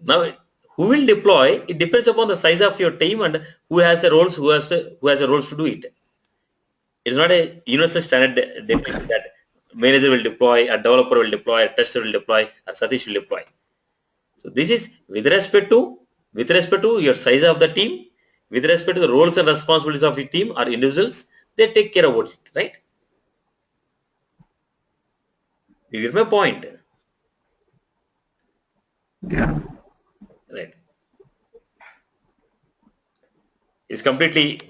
Speaker 1: Now, who will deploy? It depends upon the size of your team and who has the roles, who has the roles to do it. It's not a universal standard definition that manager will deploy, a developer will deploy, a tester will deploy, or Satish will deploy. So this is with respect to your size of the team, with respect to the roles and responsibilities of your team or individuals, they take care about it, right? You get my point?
Speaker 3: Yeah.
Speaker 1: Right. It's completely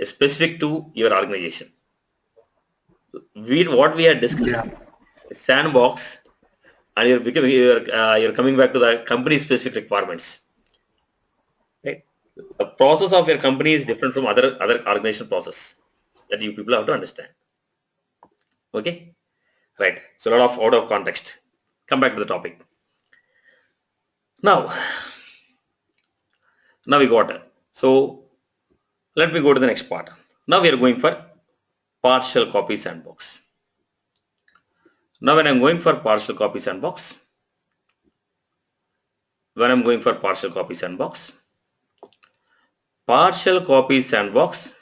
Speaker 1: specific to your organization. What we are discussing, sandbox, and you're coming back to the company specific requirements. Right? The process of your company is different from other organization process that you people have to understand. Okay, right? So a lot of out of context. Come back to the topic. Now we got it. So let me go to the next part. Now we are going for partial copy sandbox. Now when I'm going for partial copy sandbox, partial copy sandbox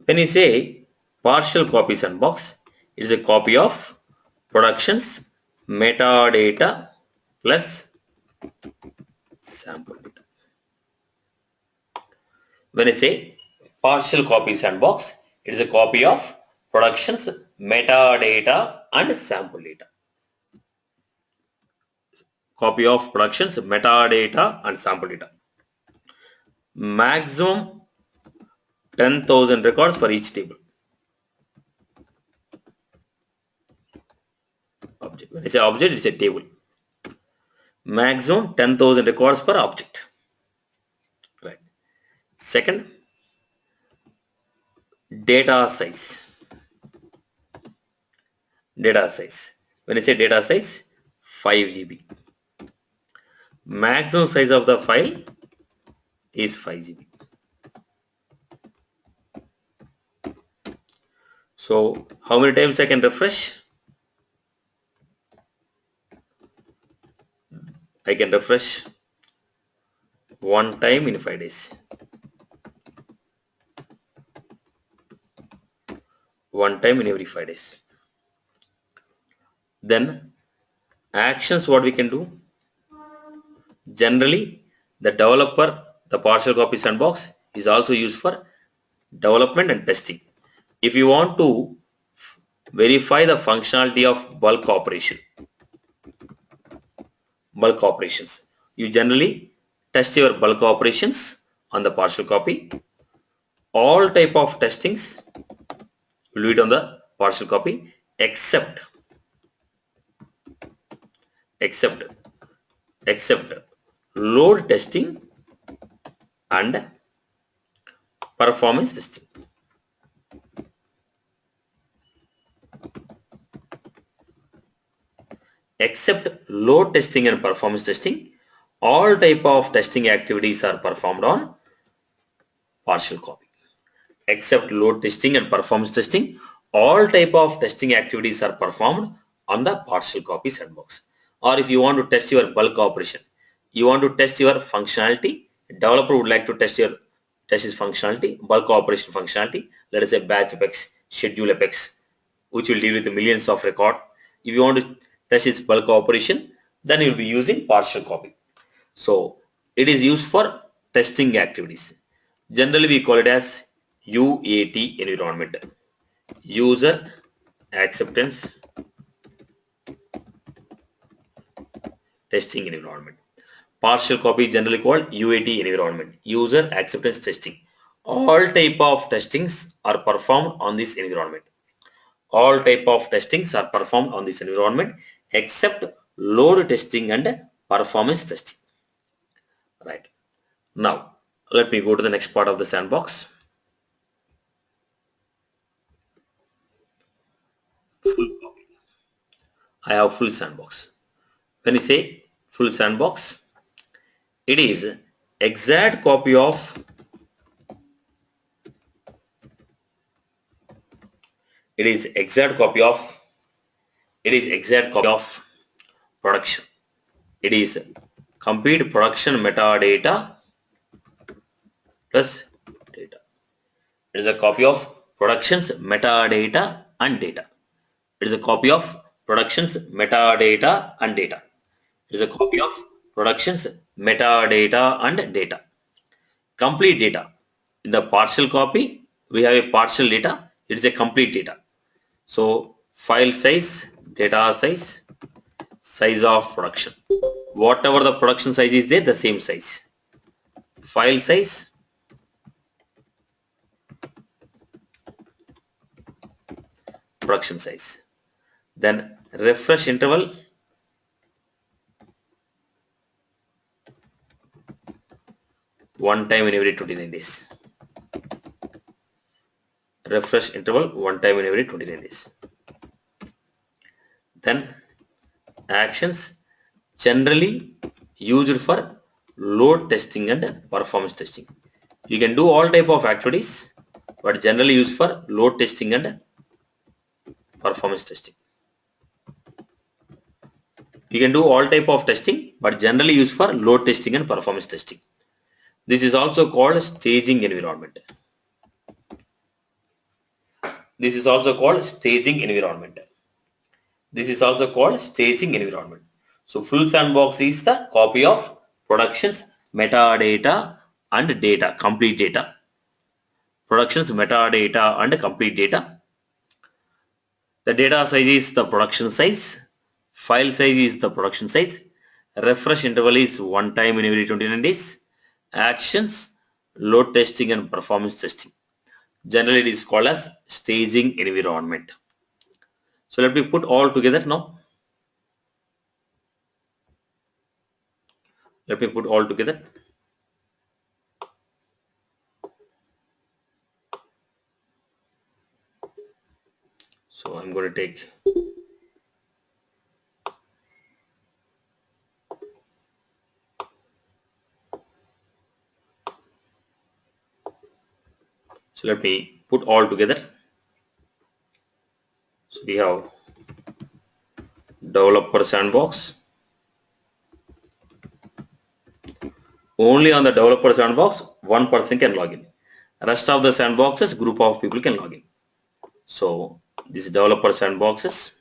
Speaker 1: When you say partial copy sandbox, it is a copy of production's metadata plus sample data. When I say partial copy sandbox, it is a copy of production's metadata and sample data. Copy of production's metadata and sample data. Maximum 10,000 records for each table. Object. When I say object, it's a table. Maximum 10,000 records per object. Right. Second, data size. Data size. When I say data size, 5 GB. Maximum size of the file is 5 GB. So how many times I can refresh? I can refresh one time in 5 days. One time in every 5 days. Then actions, what we can do? Generally, the partial copy sandbox is also used for development and testing. If you want to verify the functionality of bulk operations, you generally test your bulk operations on the partial copy. All type of testings will do it on the partial copy except load testing and performance testing. Except load testing and performance testing, all type of testing activities are performed on partial copy. Except load testing and performance testing, all type of testing activities are performed on the partial copy sandbox. Or if you want to test your bulk operation, you want to test your functionality, developer would like to test his functionality, bulk operation functionality, let us say batch apex, schedule apex, which will deal with the millions of record. If you want to test its bulk operation, then you will be using partial copy. So it is used for testing activities. Generally we call it as UAT environment, user acceptance testing environment. Partial copy is generally called UAT environment, user acceptance testing. All type of testings are performed on this environment. All type of testings are performed on this environment except load testing and performance testing. Right. Now let me go to the next part of the sandbox. Full copy. I have full sandbox. When you say full sandbox, it is exact copy of exact copy of production. It is complete production metadata plus data. It is a copy of production's metadata and data. It is a copy of production's metadata and data. It is a copy of production's metadata and data. Complete data. In the partial copy, we have a partial data. It is a complete data. So file size, data size, size of production. Whatever the production size is there, the same size. File size, production size. Then refresh interval, one time in every 29 days. Refresh interval one time in every 29 days. Then actions generally used for load testing and performance testing. You can do all type of activities, but generally used for load testing and performance testing. You can do all type of testing, but generally used for load testing and performance testing. This is also called staging environment. This is also called staging environment. This is also called staging environment. So full sandbox is the copy of production's metadata and data, complete data. Production's metadata and complete data. The data size is the production size. File size is the production size. Refresh interval is one time in every 29 days. Actions, load testing and performance testing. Generally it is called as staging environment. So let me put all together now. Let me put all together. So I'm going to take so let me put all together. So we have developer sandbox. Only on the developer sandbox, one person can log in. Rest of the sandboxes, group of people can log in. So this developer sandboxes,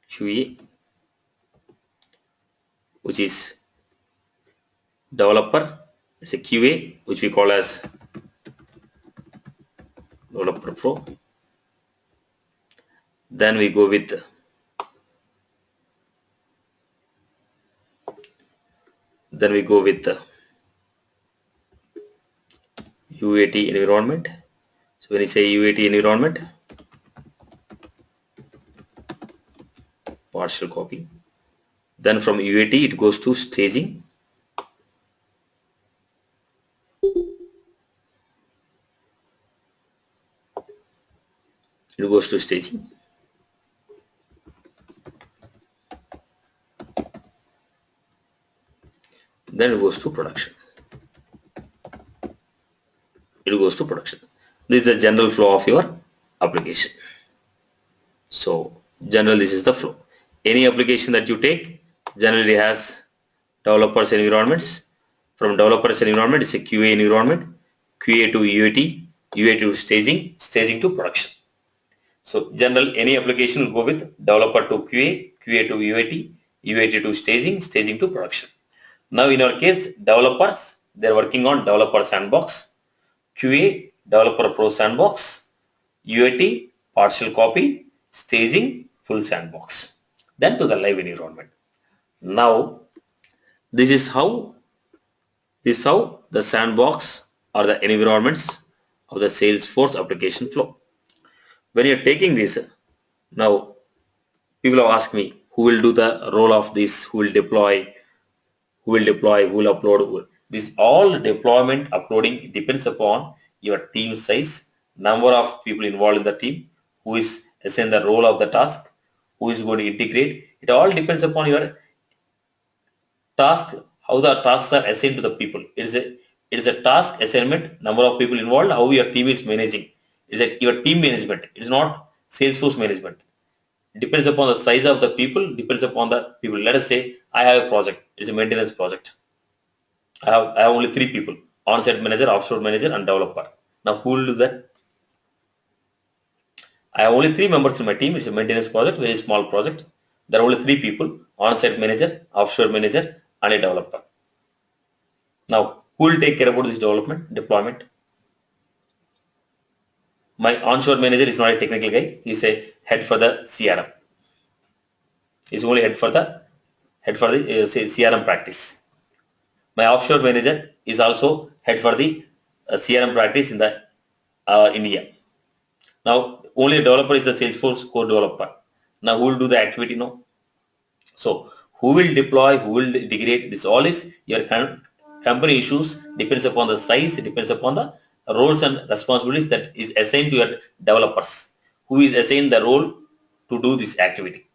Speaker 1: QA, which is developer, it's a QA, which we call as developer pro. Then we go with UAT environment. So when you say UAT environment, partial copy. Then from UAT it goes to staging. It goes to staging. Then it goes to production. it goes to production. This is the general flow of your application. So general, this is the flow. Any application that you take generally has developers environments. From developers environment is a QA environment, QA to UAT, UAT to staging, staging to production. So general, any application will go with developer to QA, QA to UAT, UAT to staging, staging to production. Now in our case, developers, they're working on developer sandbox, QA, developer pro sandbox, UAT, partial copy, staging, full sandbox. Then to the live environment. Now this is how the sandbox or the environments of the Salesforce application flow. When you're taking this, now people have asked me who will do the role of this, who will deploy, who will upload. This all deployment uploading depends upon your team size, number of people involved in the team, who is assigned the role of the task, who is going to integrate. It all depends upon your task, how the tasks are assigned to the people. It is a task assignment, number of people involved, how your team is managing. It is your team management. It is not Salesforce management. It depends upon the size of the people, depends upon the people. Let us say I have a project. It is a maintenance project. I have only 3 people, on-site manager, offshore manager and developer. Now who will do that? I have only 3 members in my team. It's a maintenance project, very small project. There are only 3 people, on-site manager, offshore manager and a developer. Now who will take care about this development, deployment? My onshore manager is not a technical guy. He's a head for the CRM. He's only head for the CRM practice. My offshore manager is also head for the CRM practice in the India. Now only a developer is the Salesforce core developer. Now who will do the activity now? So who will deploy, who will integrate, this all is your company issues, depends upon the size, it depends upon the roles and responsibilities that is assigned to your developers. Who is assigned the role to do this activity?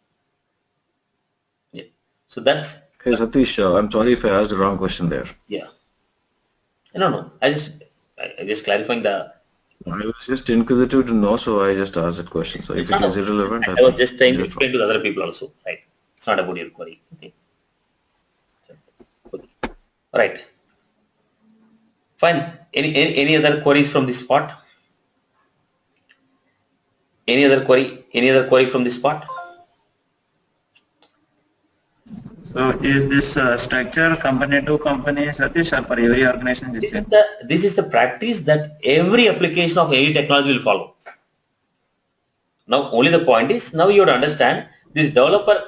Speaker 1: Yeah. So that's.
Speaker 2: Hey Satish, I'm sorry if I asked the wrong question there.
Speaker 1: Yeah. No. I just clarifying the.
Speaker 2: I was just inquisitive to know, so I just asked that question. So if it is irrelevant,
Speaker 1: I was just trying to explain to the other people also. Right. It's not about your query. Okay. Right. Fine. Any other queries from this part? Any other query from this part?
Speaker 3: So is this structure company to company, Satish, or for every organization is same?
Speaker 1: This is the practice that every application of any technology will follow. Now only the point is, now you have to understand this developer,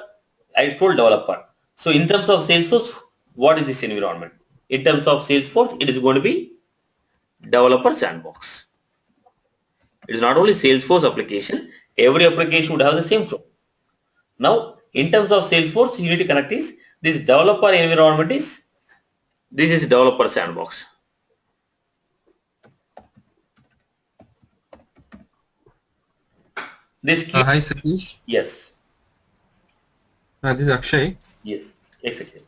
Speaker 1: I told developer. So in terms of Salesforce, what is this environment? In terms of Salesforce, it is going to be developer sandbox. It is not only Salesforce application, every application would have the same flow. Now in terms of Salesforce, you need to connect this developer environment this is developer sandbox. This key.
Speaker 6: Hi Satish.
Speaker 1: Yes.
Speaker 6: This is Akshay.
Speaker 1: Yes, exactly.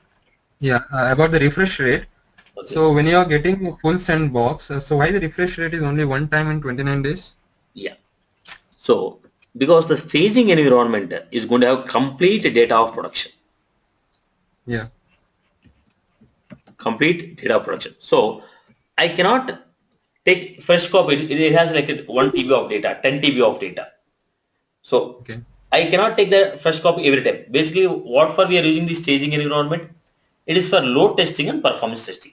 Speaker 6: Yeah, about the refresh rate.
Speaker 1: Okay.
Speaker 6: So when you are getting a full sandbox, so why the refresh rate is only one time in 29 days?
Speaker 1: Yeah. So because the staging environment is going to have complete data of production.
Speaker 6: Yeah.
Speaker 1: Complete data of production. So I cannot take fresh copy. It has like 1 TB of data, 10 TB of data. So
Speaker 6: Okay.
Speaker 1: I cannot take the fresh copy every time. Basically, what for we are using the staging environment? It is for load testing and performance testing.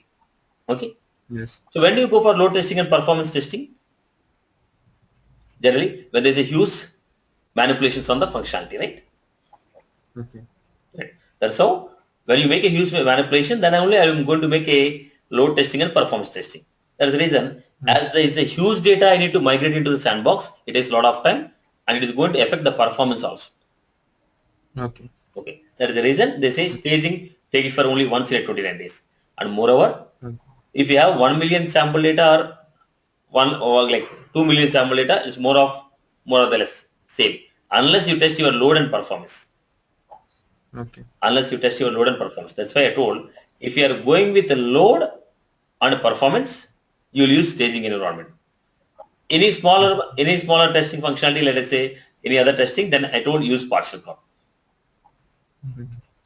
Speaker 1: Okay.
Speaker 6: Yes.
Speaker 1: So when do you go for load testing and performance testing? Generally, when there is a huge manipulations on the functionality, right?
Speaker 6: Okay.
Speaker 1: Right. That's how when you make a huge manipulation, then only I am going to make a load testing and performance testing. That's the reason. As there is a huge data, I need to migrate into the sandbox. It takes a lot of time, and it is going to affect the performance also.
Speaker 6: Okay.
Speaker 1: Okay. That is the reason they say staging take it for only once in a 29 days. And moreover, if you have 1 million sample data or like 2 million sample data, is more or less same. Unless you test your load and performance.
Speaker 6: Okay.
Speaker 1: Unless you test your load and performance. That's why I told, if you are going with the load and performance, you will use staging environment. Any smaller testing functionality, let us say any other testing, then I told use partial count.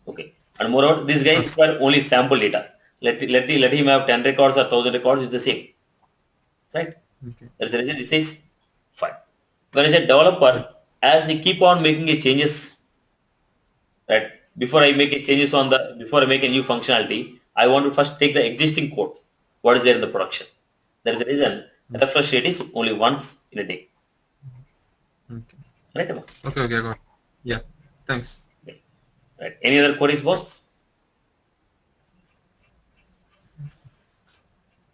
Speaker 1: Okay. And moreover, this guy require only sample data. Let him have 10 records or 1000 records, is the same. Right?
Speaker 6: Okay.
Speaker 1: That's the reason it says fine. When I say developer, as I keep on making a changes, right? Before I make a new functionality, I want to first take the existing code. What is there in the production? That is the reason refresh rate is only once in a day.
Speaker 6: Okay.
Speaker 1: Right, Emma?
Speaker 6: Okay, I got it. Yeah. Thanks.
Speaker 1: Right. Any other queries, boss?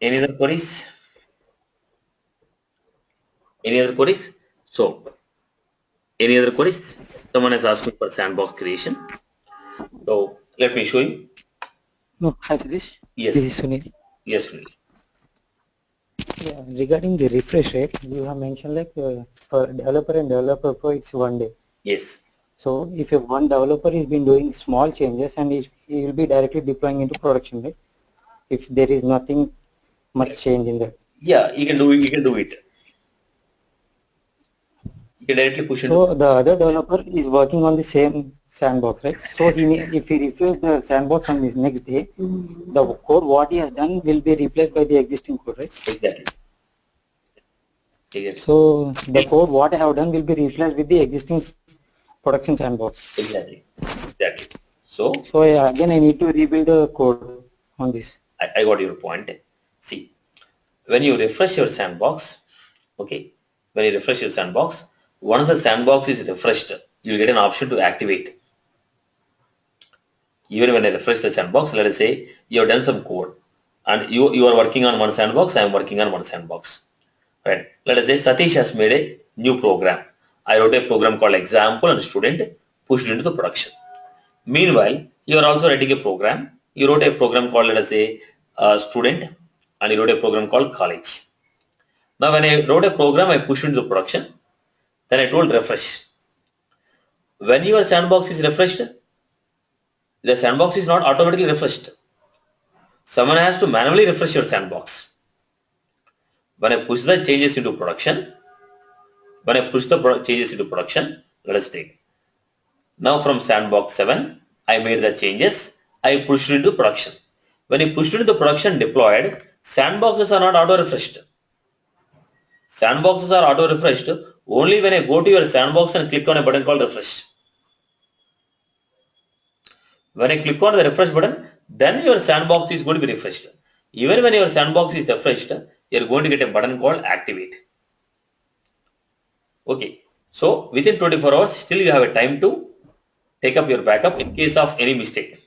Speaker 1: Any other queries? Any other queries? So, any other queries? Someone has asked me for sandbox creation. So, let me show you.
Speaker 7: No, hi Satish.
Speaker 1: Yes.
Speaker 7: This is Sunil.
Speaker 1: Yes, Sunil.
Speaker 7: Yeah, regarding the refresh rate, you have mentioned like for developer and developer pro, it's 1 day.
Speaker 1: Yes.
Speaker 7: So if a one developer is been doing small changes and he will be directly deploying into production, right? If there is nothing much change in that.
Speaker 1: Yeah, you can do it. You can do it. You can directly push into.
Speaker 7: So the other developer is working on the same sandbox, right? So if he refreshes the sandbox on this next day, the code what he has done will be replaced by the existing code, right?
Speaker 1: Exactly. Exactly.
Speaker 7: So the code what I have done will be replaced with the existing production sandbox.
Speaker 1: Exactly. Exactly. So
Speaker 7: Again I need to rebuild the code on this.
Speaker 1: I got your point. See, when you refresh your sandbox, okay, when you refresh your sandbox, once the sandbox is refreshed, you will get an option to activate. Even when I refresh the sandbox, let us say you have done some code and you are working on one sandbox, I am working on one sandbox. Right. Let us say Satish has made a new program. I wrote a program called example and student pushed into the production. Meanwhile, you are also writing a program. You wrote a program called, let us say, student, and you wrote a program called college. Now, when I wrote a program, I pushed into production. Then I told refresh. When your sandbox is refreshed, the sandbox is not automatically refreshed. Someone has to manually refresh your sandbox. When I push the changes into production, let us take. Now from sandbox 7, I made the changes. I pushed it into production. When I pushed it into production deployed, sandboxes are not auto-refreshed. Sandboxes are auto-refreshed only when I go to your sandbox and click on a button called refresh. When I click on the refresh button, then your sandbox is going to be refreshed. Even when your sandbox is refreshed, you are going to get a button called activate. Okay. So within 24 hours, still you have a time to take up your backup in case of any mistake.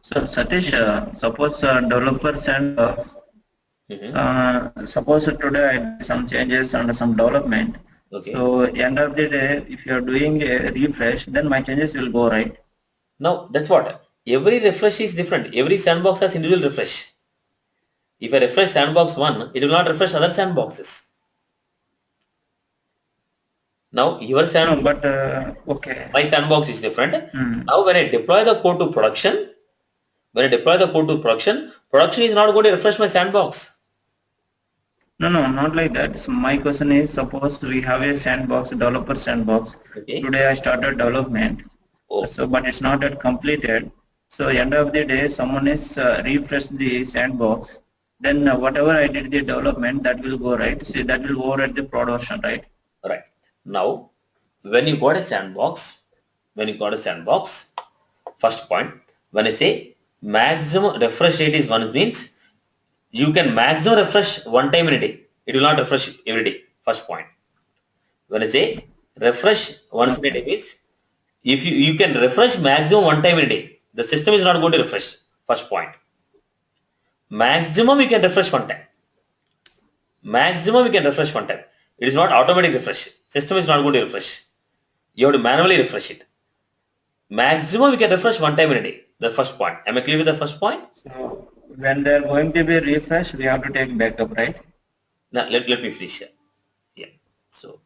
Speaker 3: So Satish, suppose developer sandbox. Suppose today I did some changes and some development.
Speaker 1: Okay.
Speaker 3: So end of the day, if you are doing a refresh, then my changes will go right.
Speaker 1: Now that's what. Every refresh is different. Every sandbox has individual refresh. If I refresh sandbox 1, it will not refresh other sandboxes. Now your sandbox,
Speaker 3: No, but okay.
Speaker 1: my sandbox is different. Now when I deploy the code to production, production is not going to refresh my sandbox.
Speaker 3: No, not like that. So my question is, suppose we have a sandbox, developer sandbox.
Speaker 1: Okay.
Speaker 3: Today I started development.
Speaker 1: Oh.
Speaker 3: So, but it's not yet completed. So end of the day, someone is refresh the sandbox. Then whatever I did the development, that will go right. See, that will override the production, right?
Speaker 1: Right. Now, when you got a sandbox, first point, when I say maximum refresh rate is 1 means you can maximum refresh one time in a day. It will not refresh every day. First point. When I say refresh once in a day means if you can refresh maximum one time in a day, the system is not going to refresh. First point. Maximum you can refresh one time. It is not automatic refresh. System is not going to refresh. You have to manually refresh it. Maximum you can refresh one time in a day. The first point. Am I clear with the first point?
Speaker 3: So when they are going to be refreshed, we have to take backup, right?
Speaker 1: Now let me finish here. Yeah. So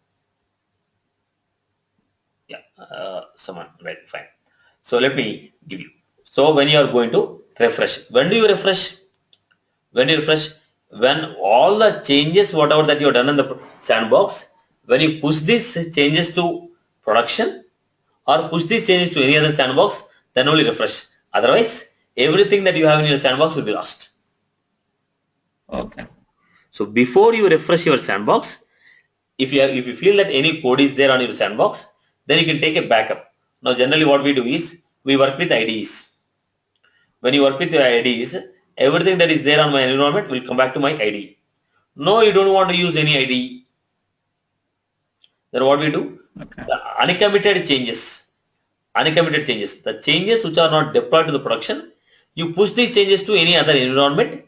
Speaker 1: yeah, someone right, fine. So let me give you. So when you are going to refresh, when do you refresh? when all the changes, whatever that you have done in the sandbox, when you push these changes to production or push these changes to any other sandbox, then only refresh. Otherwise, everything that you have in your sandbox will be lost.
Speaker 3: Okay.
Speaker 1: So before you refresh your sandbox, if you feel that any code is there on your sandbox, then you can take a backup. Now generally what we do is we work with IDEs. When you work with your IDEs, everything that is there on my environment will come back to my IDE. No, you don't want to use any IDE. Then what we do?
Speaker 3: Okay.
Speaker 1: The uncommitted changes. The changes which are not deployed to the production, you push these changes to any other environment,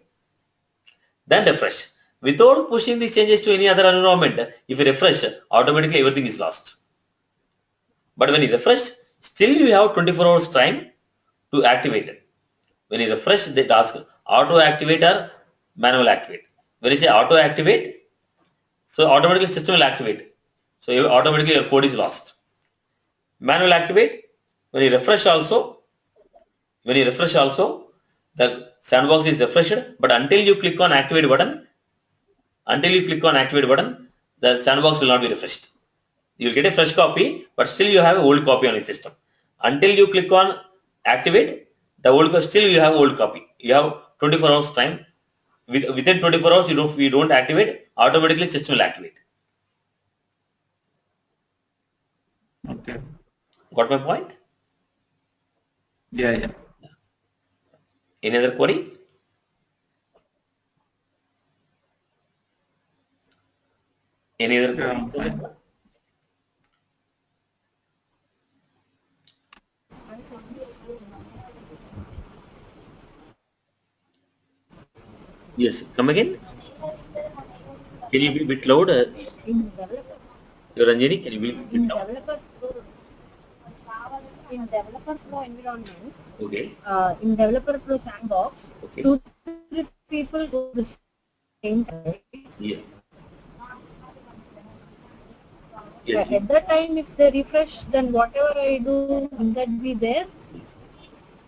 Speaker 1: then refresh. Without pushing these changes to any other environment, if you refresh, automatically everything is lost. But when you refresh, still you have 24 hours time to activate it. When you refresh the task, auto activate or manual activate. When you say auto activate, so automatically system will activate. So automatically your code is lost. Manual activate, when you refresh also, the sandbox is refreshed, but until you click on activate button, the sandbox will not be refreshed. You will get a fresh copy, but still you have an old copy on your system. Until you click on activate, still you have old copy. You have 24 hours time. Within 24 hours, you don't activate, automatically system will activate.
Speaker 3: Okay.
Speaker 1: Got my point?
Speaker 3: Yeah, yeah.
Speaker 1: Any other query? Any other
Speaker 3: Yeah,
Speaker 1: query?
Speaker 3: I'm fine.
Speaker 1: Yes, come again. Can you be a bit louder?
Speaker 5: In developer,
Speaker 1: Ranjini, can you be a bit
Speaker 5: in
Speaker 1: louder?
Speaker 5: developer flow, in developer flow environment,
Speaker 1: Okay.
Speaker 5: in developer flow sandbox,
Speaker 1: Okay.
Speaker 5: 2-3 people go the same time, right?
Speaker 1: Yeah. Yes.
Speaker 5: At that time, if they refresh, then whatever I do, will that be there?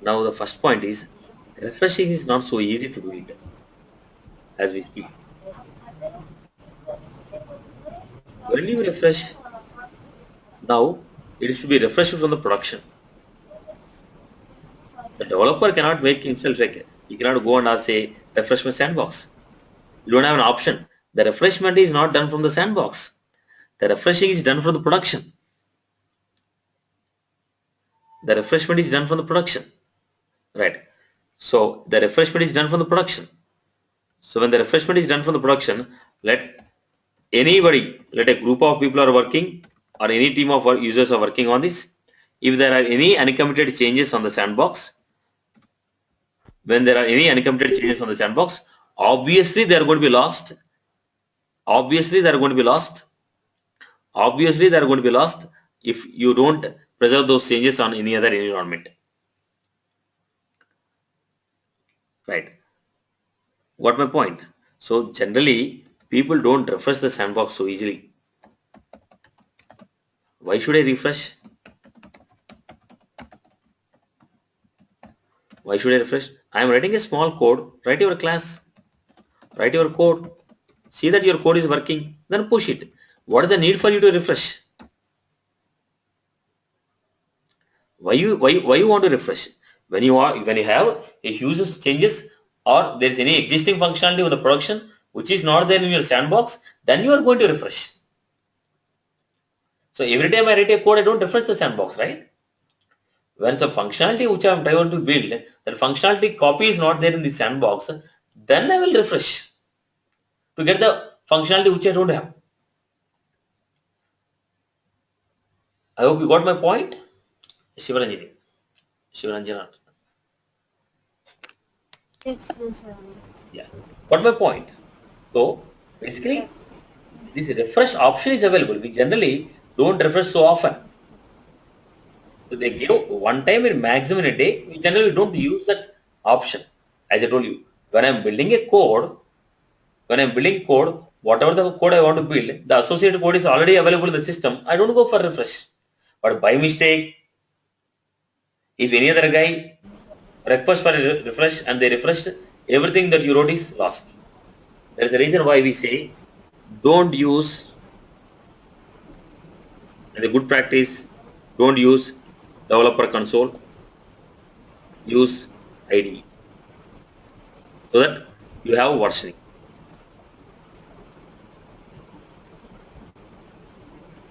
Speaker 1: Now the first point is refreshing is not so easy to do it as we speak. When you refresh, now it should be refreshed from the production. The developer cannot make himself like he cannot go and say refresh my sandbox. You don't have an option. The refreshment is not done from the sandbox. The refreshing is done from the production. The refreshment is done from the production. Right. So the refreshment is done from the production. So when the refreshment is done from the production, let a group of people are working or any team of users are working on this. If there are any uncommitted changes on the sandbox, obviously they are going to be lost. Obviously they are going to be lost. If you don't preserve those changes on any other environment. Right. Got my point? So generally people don't refresh the sandbox so easily. Why should I refresh? Why should I refresh? I am writing a small code. Write your class. Write your code. See that your code is working. Then push it. What is the need for you to refresh? Why you want to refresh? When you have a huge changes or there is any existing functionality of the production which is not there in your sandbox, then you are going to refresh. So every time I write a code, I don't refresh the sandbox, right? When some functionality which I am trying to build, that functionality copy is not there in the sandbox, then I will refresh to get the functionality which I don't have. I hope you got my point. Shivaranjani. Shivaranjana.
Speaker 5: Yes, yes, yes.
Speaker 1: Yeah. Got my point. So basically this refresh option is available. We generally don't refresh so often. So they give one time in maximum in a day. We generally don't use that option. As I told you, when I'm building a code, whatever the code I want to build, the associated code is already available in the system. I don't go for refresh. But by mistake, if any other guy requests for a refresh and they refreshed, everything that you wrote is lost. There is a reason why we say don't use, as a good practice, don't use developer console, use IDE, so that you have versioning.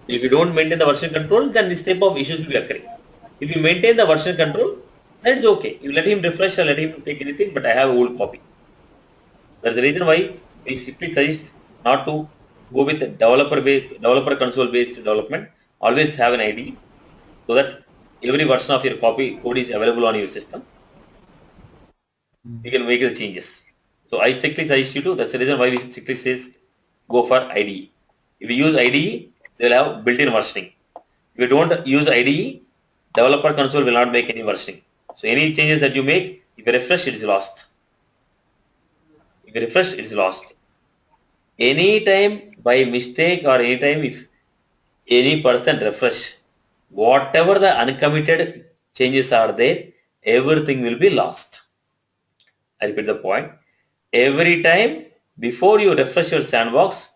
Speaker 1: If you don't maintain the version control, then this type of issues will be occurring. If you maintain the version control, then it's okay. You let him refresh or let him take anything, but I have old copy. That's the reason why we strictly suggest not to go with developer console based development. Always have an ID so that every version of your copy code is available on your system. You can make the changes. So I strictly suggest you to. That's the reason why we strictly says go for IDE. If you use IDE, they will have built-in versioning. If you don't use IDE, developer console will not make any versioning. So any changes that you make, if you refresh, it is lost. If you refresh, it is lost. Anytime by mistake or anytime if any person refresh, whatever the uncommitted changes are there, everything will be lost. I repeat the point. Every time before you refresh your sandbox,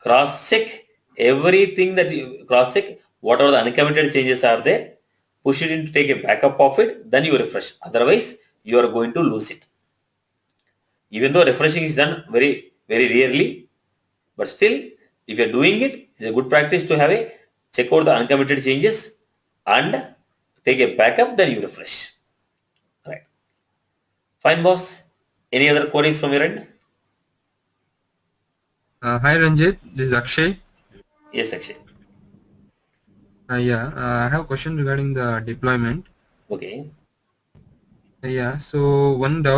Speaker 1: cross check everything that you cross check, whatever the uncommitted changes are there, push it in to take a backup of it, then you refresh. Otherwise, you are going to lose it. Even though refreshing is done very, very rarely, but still, if you are doing it, it's a good practice to have a check out the uncommitted changes and take a backup, then you refresh. Right. Fine, boss. Any other queries from your end?
Speaker 6: Hi Ranjit, this is Akshay.
Speaker 1: Yes, Akshay.
Speaker 6: Yeah, I have a question regarding the deployment.
Speaker 1: Okay.
Speaker 6: Yeah, so one developer